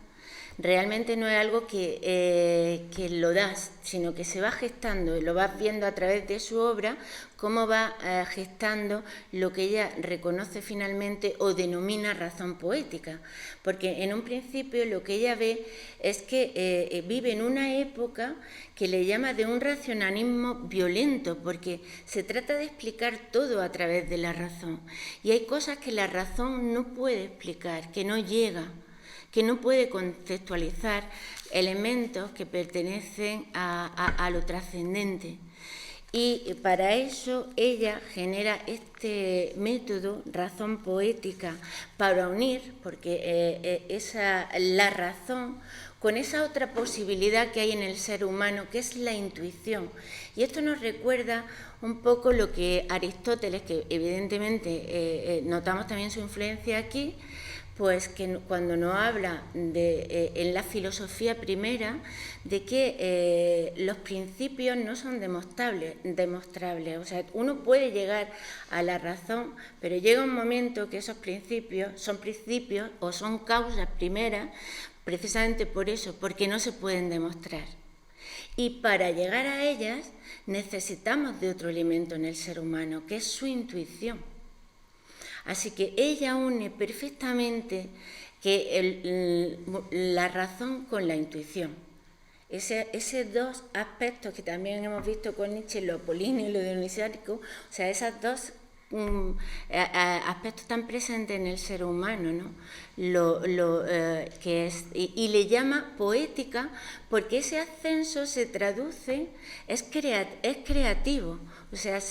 realmente no es algo que lo das, sino que se va gestando y lo vas viendo a través de su obra, cómo va gestando lo que ella reconoce finalmente o denomina razón poética. Porque en un principio lo que ella ve es que vive en una época que le llama de un racionalismo violento, porque se trata de explicar todo a través de la razón. Y hay cosas que la razón no puede explicar, que no llega, que no puede conceptualizar elementos que pertenecen a lo trascendente. Y para eso ella genera este método, razón poética, para unir, porque la razón con esa otra posibilidad que hay en el ser humano, que es la intuición. Y esto nos recuerda un poco lo que Aristóteles, que evidentemente notamos también su influencia aquí, pues que cuando nos habla en la filosofía primera de que los principios no son demostrables. O sea, uno puede llegar a la razón, pero llega un momento que esos principios son principios o son causas primeras, precisamente por eso, porque no se pueden demostrar. Y para llegar a ellas necesitamos de otro elemento en el ser humano, que es su intuición. Así que ella une perfectamente la razón con la intuición. Esos dos aspectos que también hemos visto con Nietzsche, lo apolíneo y lo dionisiático, o sea, esos dos aspectos tan presentes en el ser humano, ¿no? Que es, y le llama poética porque ese ascenso se traduce, es creativo. O sea,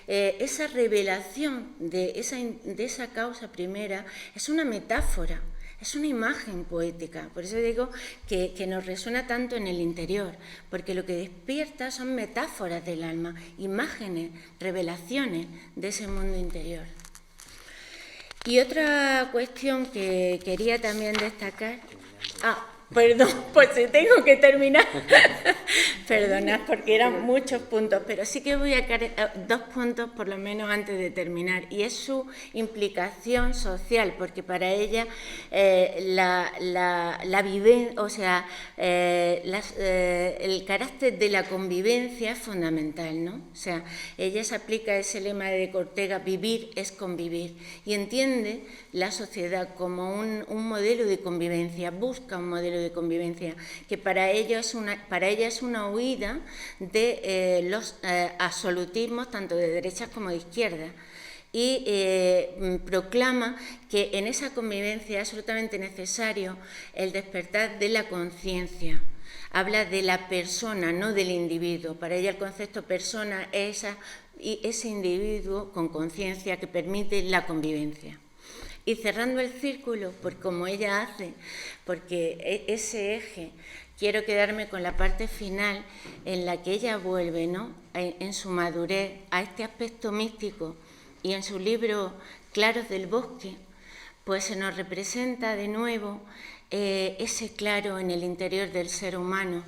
esa revelación de esa causa primera es una metáfora, Es una imagen poética, por eso digo que nos resuena tanto en el interior, porque lo que despierta son metáforas del alma, imágenes, revelaciones de ese mundo interior. Y otra cuestión que quería también destacar... Perdón, pues si tengo que terminar. Perdonad, porque eran muchos puntos, pero sí que voy a dos puntos por lo menos antes de terminar, y es su implicación social, porque para ella la vivencia, o sea, el carácter de la convivencia es fundamental, ¿no? O sea, ella se aplica ese lema de Ortega, vivir es convivir, y entiende la sociedad como un modelo de convivencia, busca un modelo de convivencia, que para ella es una huida de los absolutismos tanto de derechas como de izquierdas, y proclama que en esa convivencia es absolutamente necesario el despertar de la conciencia. Habla de la persona, no del individuo. Para ella el concepto persona es ese individuo con conciencia que permite la convivencia. Y cerrando el círculo, por como ella hace, porque ese eje, quiero quedarme con la parte final en la que ella vuelve, ¿no?, en su madurez, a este aspecto místico, y en su libro Claros del Bosque, pues se nos representa de nuevo ese claro en el interior del ser humano,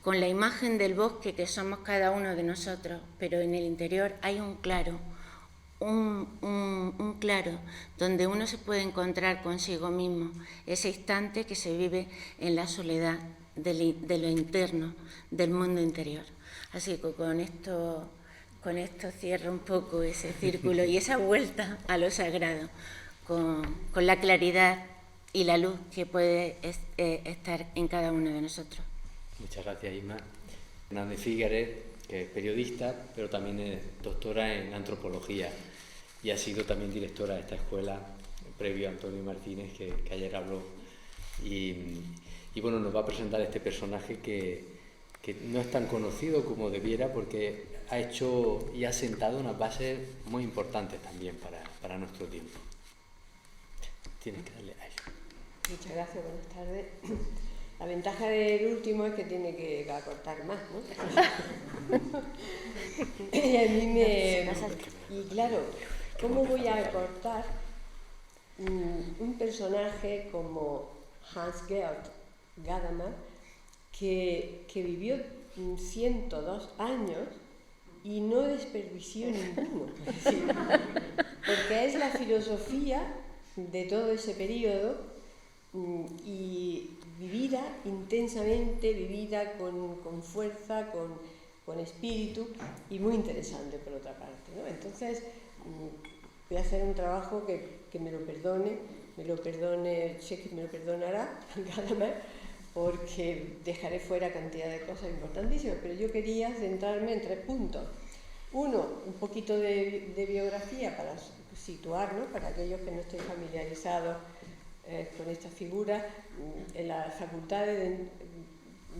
con la imagen del bosque que somos cada uno de nosotros, pero en el interior hay un claro, un claro donde uno se puede encontrar consigo mismo, ese instante que se vive en la soledad de lo interno, del mundo interior. Así que con esto cierro un poco ese círculo y esa vuelta a lo sagrado, con la claridad y la luz que puede estar en cada uno de nosotros.
Muchas gracias, Isma. Hernández Figueres, que es periodista, pero también es doctora en antropología y ha sido también directora de esta escuela, previo a Antonio Martínez, que ayer habló. Y bueno, nos va a presentar este personaje que no es tan conocido como debiera, porque ha hecho y ha sentado unas bases muy importantes también para nuestro tiempo. Tienes que darle a ello.
Muchas gracias, buenas tardes. La ventaja del último es que tiene que acortar más, ¿no? Y a mí y claro, ¿cómo voy a acortar un personaje como Hans-Georg Gadamer, que vivió 102 años y no desperdició ninguno? Es decir, porque es la filosofía de todo ese periodo, y vivida intensamente, vivida con fuerza, con espíritu, y muy interesante por otra parte, ¿no? Entonces voy a hacer un trabajo que me lo perdone, sé que me lo perdonará Gadamer, porque dejaré fuera cantidad de cosas importantísimas, pero yo quería centrarme en 3 puntos. Uno, un poquito de biografía para situar, ¿no?, para aquellos que no estén familiarizados con esta figura. En las facultades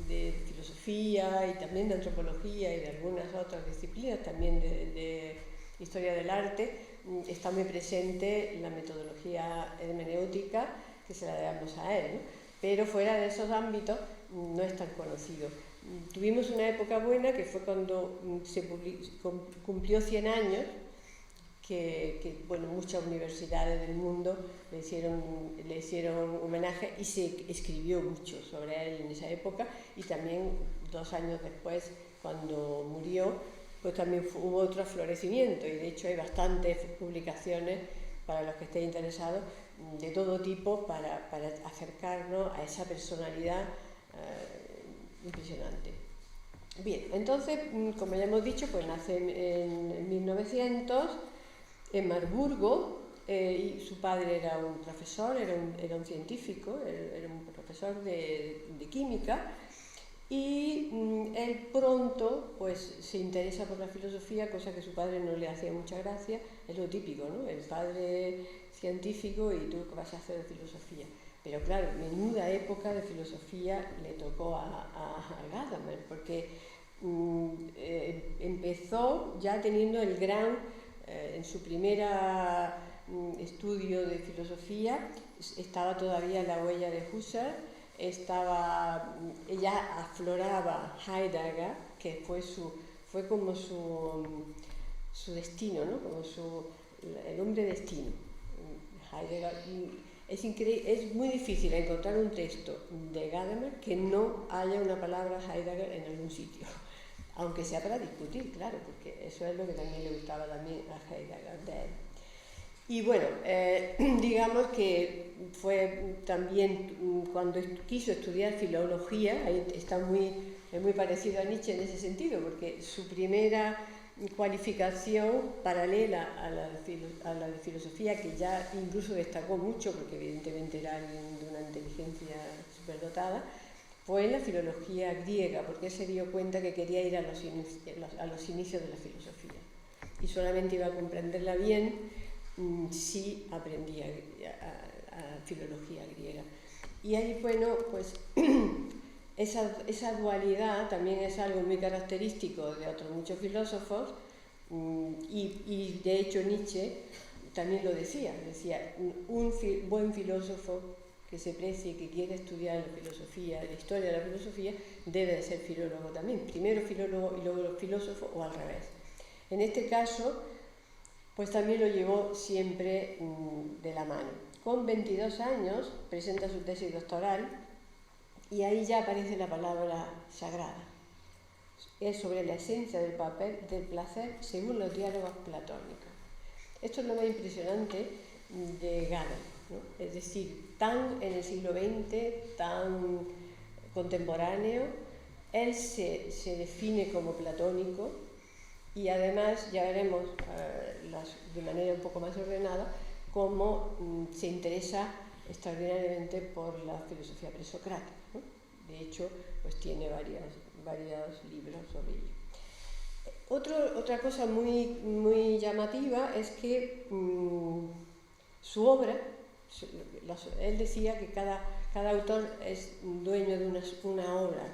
de filosofía y también de antropología y de algunas otras disciplinas, también de historia del arte, está muy presente la metodología hermenéutica, que se la debemos a él, ¿no? Pero fuera de esos ámbitos no es tan conocido. Tuvimos una época buena que fue cuando se cumplió 100 años, que bueno, muchas universidades del mundo le hicieron homenaje, y se escribió mucho sobre él en esa época, y también 2 años después, cuando murió, pues también hubo otro florecimiento, y de hecho hay bastantes publicaciones para los que estén interesados de todo tipo para acercarnos a esa personalidad impresionante. Bien, entonces, como ya hemos dicho, pues nace en 1900 en Marburgo, y su padre era un profesor, era un científico, era un profesor de química, y él pronto pues se interesa por la filosofía, cosa que a su padre no le hacía mucha gracia. Es lo típico, ¿no?, el padre científico y tú qué vas a hacer de filosofía. Pero claro, menuda época de filosofía le tocó a Gadamer, porque empezó ya teniendo el gran, en su primera estudio de filosofía, estaba todavía la huella de Husserl, ella afloraba Heidegger, que fue como su destino, ¿no? Como el hombre destino. Heidegger, es muy difícil encontrar un texto de Gadamer que no haya una palabra Heidegger en algún sitio, aunque sea para discutir, claro, porque eso es lo que también le gustaba también a Heidegger de él. Y bueno, digamos que fue también cuando quiso estudiar filología, ahí está muy parecido a Nietzsche en ese sentido, porque su primera cualificación paralela a la de filosofía, que ya incluso destacó mucho, porque evidentemente era alguien de una inteligencia superdotada, fue en la filología griega, porque él se dio cuenta que quería ir a los inicios de la filosofía y solamente iba a comprenderla bien si aprendía a filología griega. Y ahí, bueno, pues esa dualidad también es algo muy característico de otros muchos filósofos, y de hecho Nietzsche también lo decía, un buen filósofo que se precie, que quiere estudiar la filosofía, la historia de la filosofía, debe de ser filólogo también, primero filólogo y luego filósofo, o al revés. En este caso, pues también lo llevó siempre de la mano. Con 22 años presenta su tesis doctoral y ahí ya aparece la palabra sagrada. Es sobre la esencia del placer según los diálogos platónicos. Esto es lo más impresionante de Gadamer, ¿no? Es decir, tan en el siglo XX, tan contemporáneo, él se define como platónico. Y además ya veremos de manera un poco más ordenada cómo se interesa extraordinariamente por la filosofía presocrática, ¿no? De hecho, pues tiene varios libros sobre ello. Otra cosa muy llamativa es que su obra, él decía que cada autor es dueño de una obra.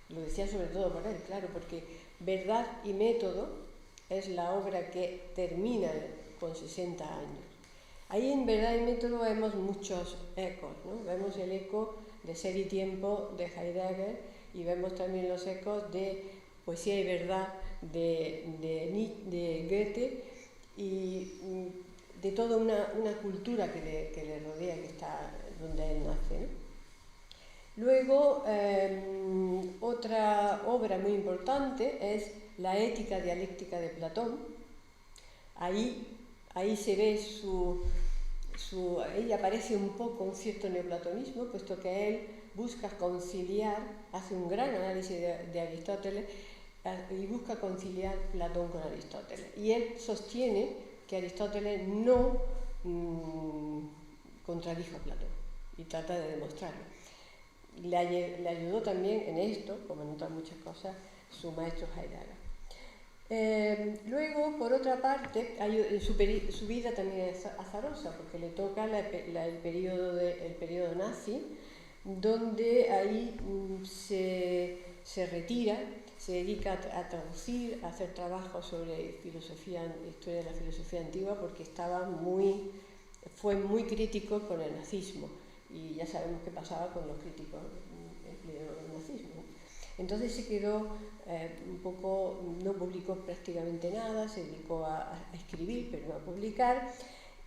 Lo decía sobre todo por él, claro, porque Verdad y Método es la obra que termina con 60 años. Ahí en Verdad y Método vemos muchos ecos, ¿no? Vemos el eco de Ser y Tiempo de Heidegger y vemos también los ecos de Poesía y Verdad de Goethe y de toda una cultura que le rodea, que está donde él nace, ¿no? Luego, otra obra muy importante es La Ética Dialéctica de Platón. Ahí se ve ahí aparece un poco un cierto neoplatonismo, puesto que él busca conciliar, hace un gran análisis de Aristóteles y busca conciliar Platón con Aristóteles. Y él sostiene que Aristóteles no contradijo a Platón y trata de demostrarlo. Le ayudó también en esto, como en otras muchas cosas, su maestro Heidegger. Luego, por otra parte, su vida también es azarosa, porque le toca el periodo nazi, donde ahí se retira, se dedica a traducir, a hacer trabajos sobre historia de la filosofía antigua, porque fue muy crítico con el nazismo. Y ya sabemos qué pasaba con los críticos del nazismo. Entonces se quedó un poco, no publicó prácticamente nada, se dedicó a escribir, pero no a publicar.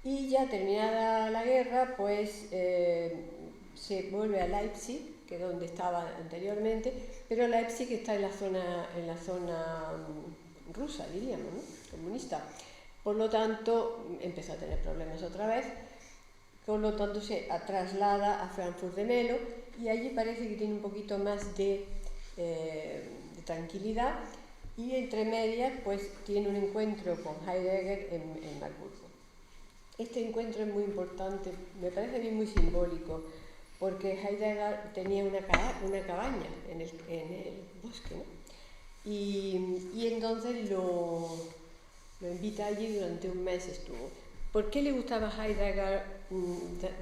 Y ya terminada la guerra, pues se vuelve a Leipzig, que es donde estaba anteriormente, pero Leipzig está en la zona rusa, diríamos, ¿no? Comunista. Por lo tanto, empezó a tener problemas otra vez. Por lo tanto, se traslada a Frankfurt de Melo y allí parece que tiene un poquito más de tranquilidad, y entre medias pues tiene un encuentro con Heidegger en Marburgo. Este encuentro es muy importante, me parece a mí muy simbólico, porque Heidegger tenía una cabaña en el bosque, ¿no? Y entonces lo invita allí, durante un mes estuvo. ¿Por qué le gustaba Heidegger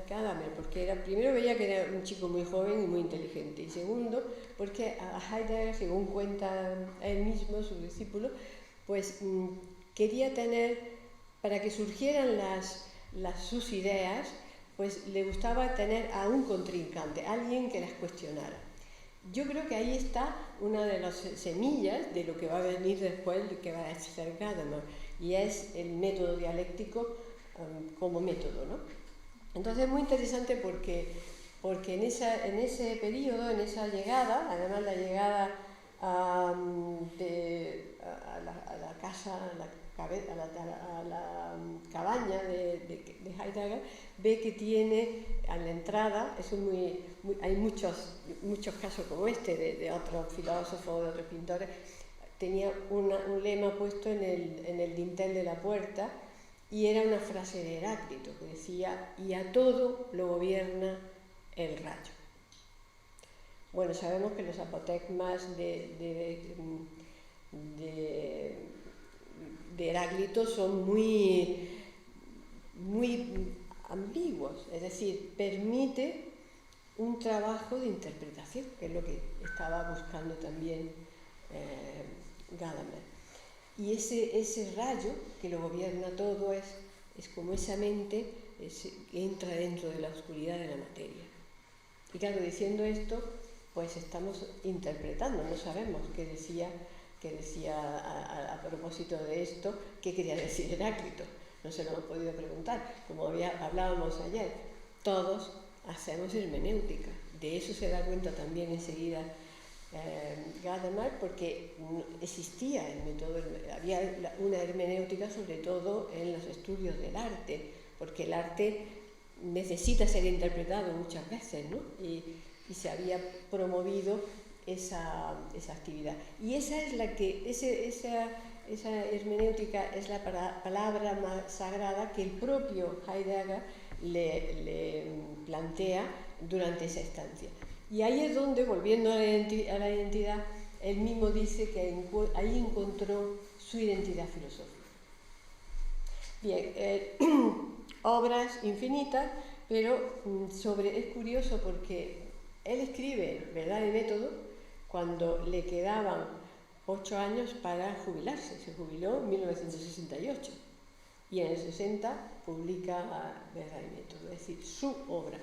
Gadamer? Porque primero veía que era un chico muy joven y muy inteligente, y segundo, porque a Heidegger, según cuenta él mismo, su discípulo, pues quería tener, para que surgieran sus ideas, pues le gustaba tener a un contrincante, alguien que las cuestionara. Yo creo que ahí está una de las semillas de lo que va a venir después, de que va a ser Gadamer, y es el método dialéctico como método, ¿no? Entonces es muy interesante porque en ese periodo, en esa llegada, además la llegada a la casa, a la cabaña de Heidegger, ve que tiene a la entrada, hay muchos casos como este de otros filósofos, de otros pintores, tenía un lema puesto en el dintel de la puerta, y era una frase de Heráclito que decía: y a todo lo gobierna el rayo. Bueno, sabemos que los apotegmas de Heráclito son muy ambiguos, es decir, permite un trabajo de interpretación, que es lo que estaba buscando también Gadamer. Y ese rayo que lo gobierna todo es como esa mente que entra dentro de la oscuridad de la materia. Y claro, diciendo esto, pues estamos interpretando, no sabemos qué decía a propósito de esto, qué quería decir Heráclito. No se lo hemos podido preguntar. Como hablábamos ayer, todos hacemos hermenéutica. De eso se da cuenta también enseguida Gadamer, porque existía el método, había una hermenéutica sobre todo en los estudios del arte, porque el arte necesita ser interpretado muchas veces, ¿no? Y se había promovido esa actividad. Y esa hermenéutica es la palabra más sagrada que el propio Heidegger le plantea durante esa estancia. Y ahí es donde, volviendo a la identidad, él mismo dice que ahí encontró su identidad filosófica. Bien, obras infinitas, pero es curioso porque él escribe Verdad y Método cuando le quedaban 8 años para jubilarse. Se jubiló en 1968 y en el 60 publica Verdad y Método, es decir, su obra.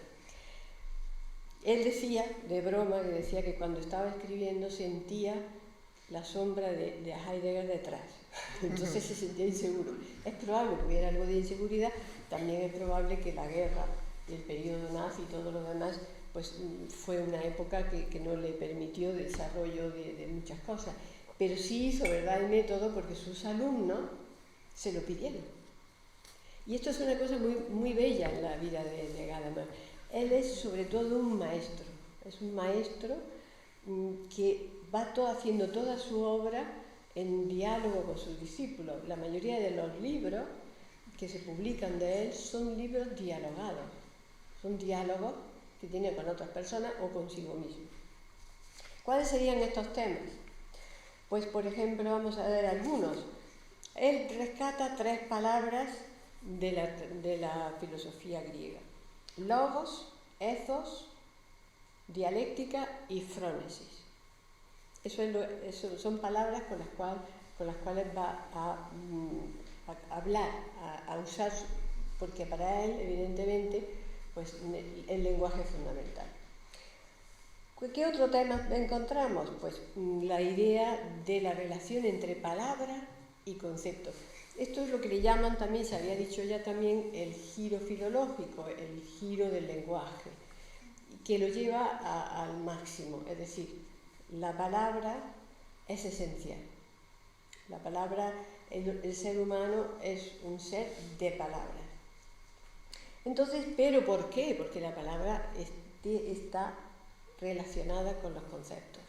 Él decía, de broma, que cuando estaba escribiendo sentía la sombra de Heidegger detrás. Entonces se sentía inseguro. Es probable que hubiera algo de inseguridad, también es probable que la guerra, el periodo nazi y todo lo demás, pues fue una época que no le permitió desarrollo de muchas cosas. Pero sí hizo Verdad y Método porque sus alumnos se lo pidieron. Y esto es una cosa muy, muy bella en la vida de Gadamer. Él es sobre todo un maestro, es un maestro que va haciendo toda su obra en diálogo con sus discípulos. La mayoría de los libros que se publican de él son libros dialogados, son diálogos que tiene con otras personas o consigo mismo. ¿Cuáles serían estos temas? Pues, por ejemplo, vamos a ver algunos. Él rescata 3 palabras de la filosofía griega: logos, ethos, dialéctica y frónesis. Eso son palabras con las cuales va a hablar, a usar, porque para él, evidentemente, pues el lenguaje es fundamental. ¿Qué otro tema encontramos? Pues la idea de la relación entre palabra y concepto. Esto es lo que le llaman también, se había dicho ya también, el giro filológico, el giro del lenguaje, que lo lleva al máximo. Es decir, la palabra es esencial. La palabra, el ser humano es un ser de palabras. Entonces, ¿pero por qué? Porque la palabra está relacionada con los conceptos.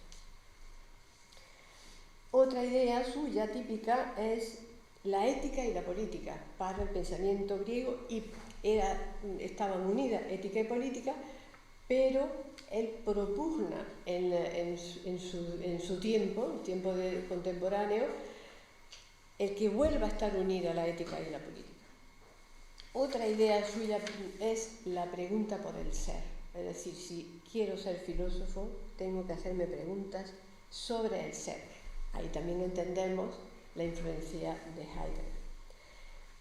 Otra idea suya típica es la ética y la política para el pensamiento griego, y estaban unidas ética y política, pero él propugna en su tiempo, el tiempo contemporáneo, el que vuelva a estar unida la ética y la política. Otra idea suya es la pregunta por el ser. Es decir, si quiero ser filósofo, tengo que hacerme preguntas sobre el ser. Ahí también entendemos la influencia de Heidegger.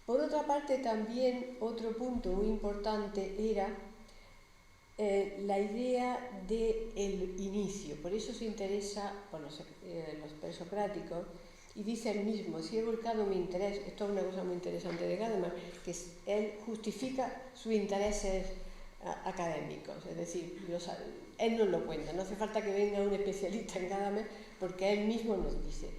Por otra parte, también otro punto muy importante era la idea del inicio. Por eso se interesa por los presocráticos, y dice él mismo: si he volcado mi interés, esto es una cosa muy interesante de Gadamer, que él justifica sus intereses académicos, es decir, él nos lo cuenta, no hace falta que venga un especialista en Gadamer, porque él mismo nos dice,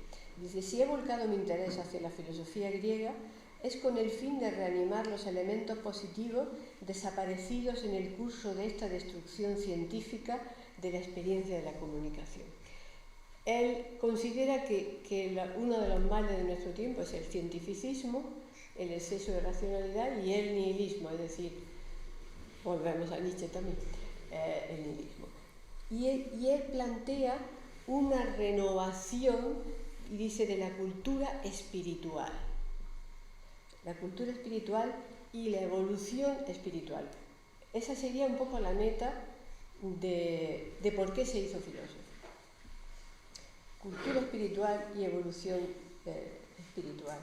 si he volcado mi interés hacia la filosofía griega, es con el fin de reanimar los elementos positivos desaparecidos en el curso de esta destrucción científica de la experiencia de la comunicación. Él considera que uno de los males de nuestro tiempo es el cientificismo, el exceso de racionalidad y el nihilismo, es decir, volvemos a Nietzsche también, el nihilismo. Y él plantea una renovación, y dice, de la cultura espiritual. La cultura espiritual y la evolución espiritual. Esa sería un poco la meta de por qué se hizo filósofo. Cultura espiritual y evolución espiritual.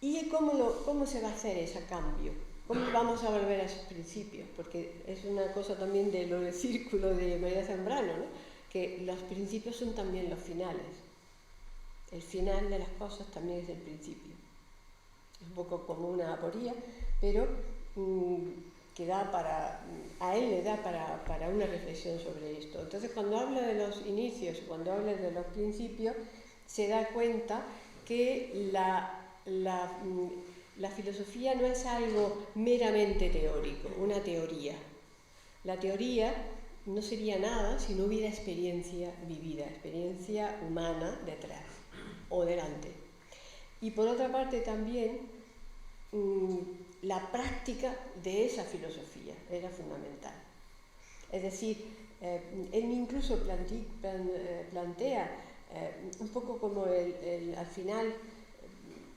¿Y cómo se va a hacer ese cambio? ¿Cómo vamos a volver a esos principios? Porque es una cosa también de lo del círculo de María Zambrano, ¿no? Que los principios son también los finales. El final de las cosas también es el principio. Es un poco como una aporía, pero que a él le da para una reflexión sobre esto. Entonces, cuando habla de los inicios, cuando habla de los principios, se da cuenta que la filosofía no es algo meramente teórico, una teoría. La teoría no sería nada si no hubiera experiencia vivida, experiencia humana detrás o delante. Y por otra parte también la práctica de esa filosofía era fundamental. Es decir, él incluso plantea un poco como al final,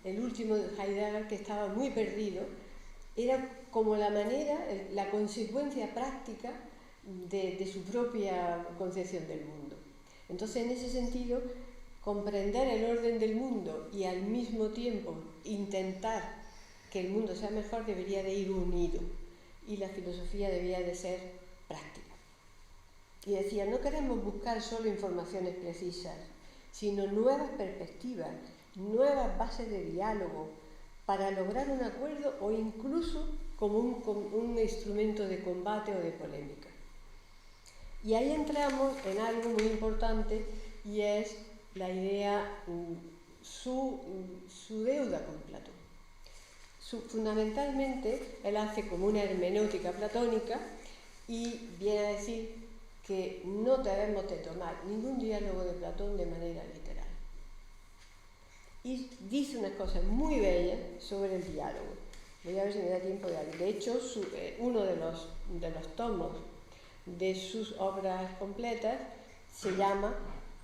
el último de Heidegger, que estaba muy perdido, era como la manera, la consecuencia práctica de su propia concepción del mundo. Entonces, en ese sentido, comprender el orden del mundo y al mismo tiempo intentar que el mundo sea mejor debería de ir unido, y la filosofía debía de ser práctica. Y decía, no queremos buscar solo informaciones precisas, sino nuevas perspectivas, nuevas bases de diálogo para lograr un acuerdo o incluso como un instrumento de combate o de polémica. Y ahí entramos en algo muy importante, y es la idea, su deuda con Platón. Fundamentalmente, él hace como una hermenéutica platónica y viene a decir que no debemos de tomar ningún diálogo de Platón de manera literal. Y dice unas cosas muy bellas sobre el diálogo. Voy a ver si me da tiempo de hablar. De hecho, uno de los tomos de sus obras completas se llama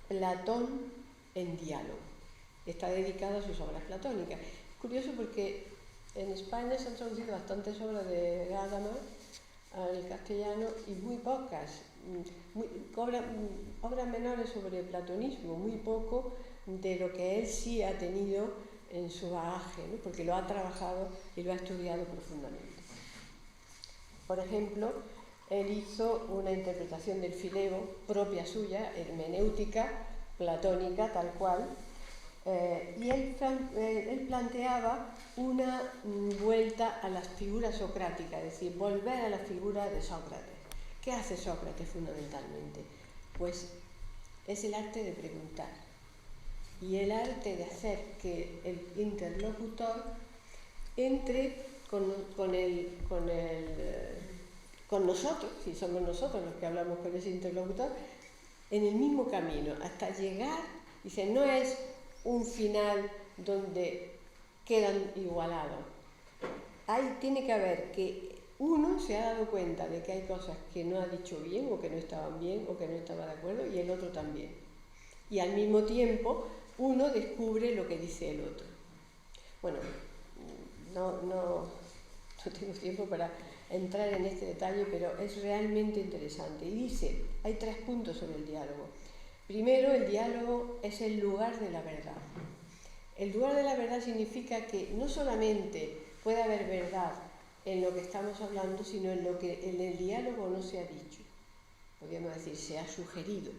Platón en diálogo. Está dedicado a sus obras platónicas. Es curioso porque en España se han traducido bastantes obras de Gadamer al castellano y muy pocas, obras menores sobre platonismo, muy poco de lo que él sí ha tenido en su bagaje, ¿no? Porque lo ha trabajado y lo ha estudiado profundamente. Por ejemplo, él hizo una interpretación del Filebo propia suya, hermenéutica, platónica, tal cual, y él planteaba una vuelta a las figuras socráticas, es decir, volver a la figura de Sócrates. ¿Qué hace Sócrates fundamentalmente? Pues es el arte de preguntar y el arte de hacer que el interlocutor entre con nosotros, si somos nosotros los que hablamos con ese interlocutor, en el mismo camino, hasta llegar, dice, no es un final donde quedan igualados. Ahí tiene que haber que uno se ha dado cuenta de que hay cosas que no ha dicho bien o que no estaban bien o que no estaba de acuerdo, y el otro también. Y al mismo tiempo uno descubre lo que dice el otro. Bueno, no tengo tiempo para entrar en este detalle, pero es realmente interesante. Y dice, hay 3 puntos sobre el diálogo. Primero, el diálogo es el lugar de la verdad. El lugar de la verdad significa que no solamente puede haber verdad en lo que estamos hablando, sino en lo que en el diálogo no se ha dicho. Podríamos decir, se ha sugerido,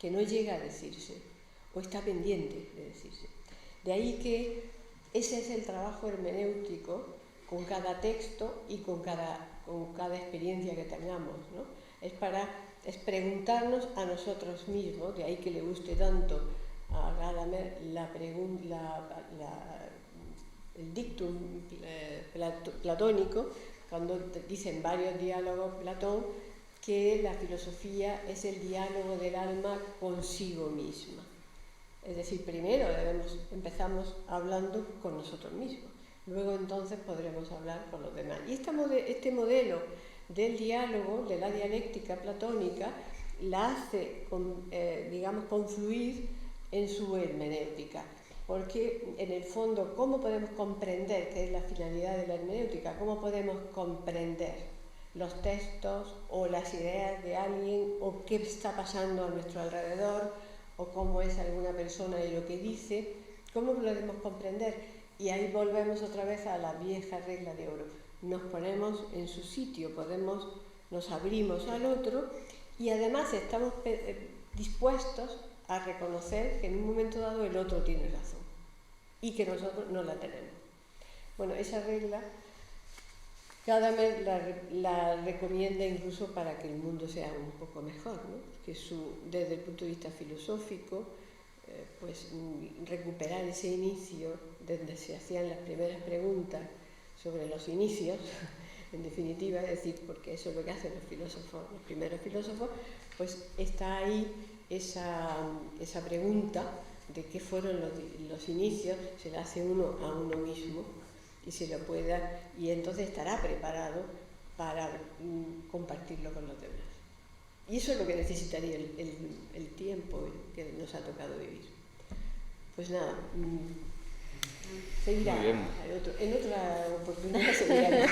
que no llega a decirse, o está pendiente de decirse. De ahí que ese es el trabajo hermenéutico con cada texto y con cada experiencia que tengamos, ¿no? Es preguntarnos a nosotros mismos, de ahí que le guste tanto a Gadamer el dictum platónico, cuando dice en varios diálogos Platón que la filosofía es el diálogo del alma consigo misma. Es decir, primero empezamos hablando con nosotros mismos, luego entonces podremos hablar con los demás. Y este modelo del diálogo, de la dialéctica platónica, la hace, digamos, confluir en su hermenéutica. Porque, en el fondo, ¿cómo podemos comprender, que es la finalidad de la hermenéutica, cómo podemos comprender los textos o las ideas de alguien o qué está pasando a nuestro alrededor o cómo es alguna persona y lo que dice? ¿Cómo podemos comprender? Y ahí volvemos otra vez a la vieja regla de oro. Nos ponemos en su sitio, nos abrimos al otro y además estamos dispuestos a reconocer que en un momento dado el otro tiene razón y que nosotros no la tenemos. Bueno, esa regla Gadamer la recomienda incluso para que el mundo sea un poco mejor, ¿no? Que desde el punto de vista filosófico, pues recuperar ese inicio donde se hacían las primeras preguntas sobre los inicios, en definitiva, es decir, porque eso es lo que hacen los primeros filósofos, pues está ahí esa pregunta de qué fueron los inicios, se la hace uno a uno mismo y se lo pueda, y entonces estará preparado para compartirlo con los demás. Y eso es lo que necesitaría el tiempo que nos ha tocado vivir. Pues nada, seguirá en otra oportunidad seguirá.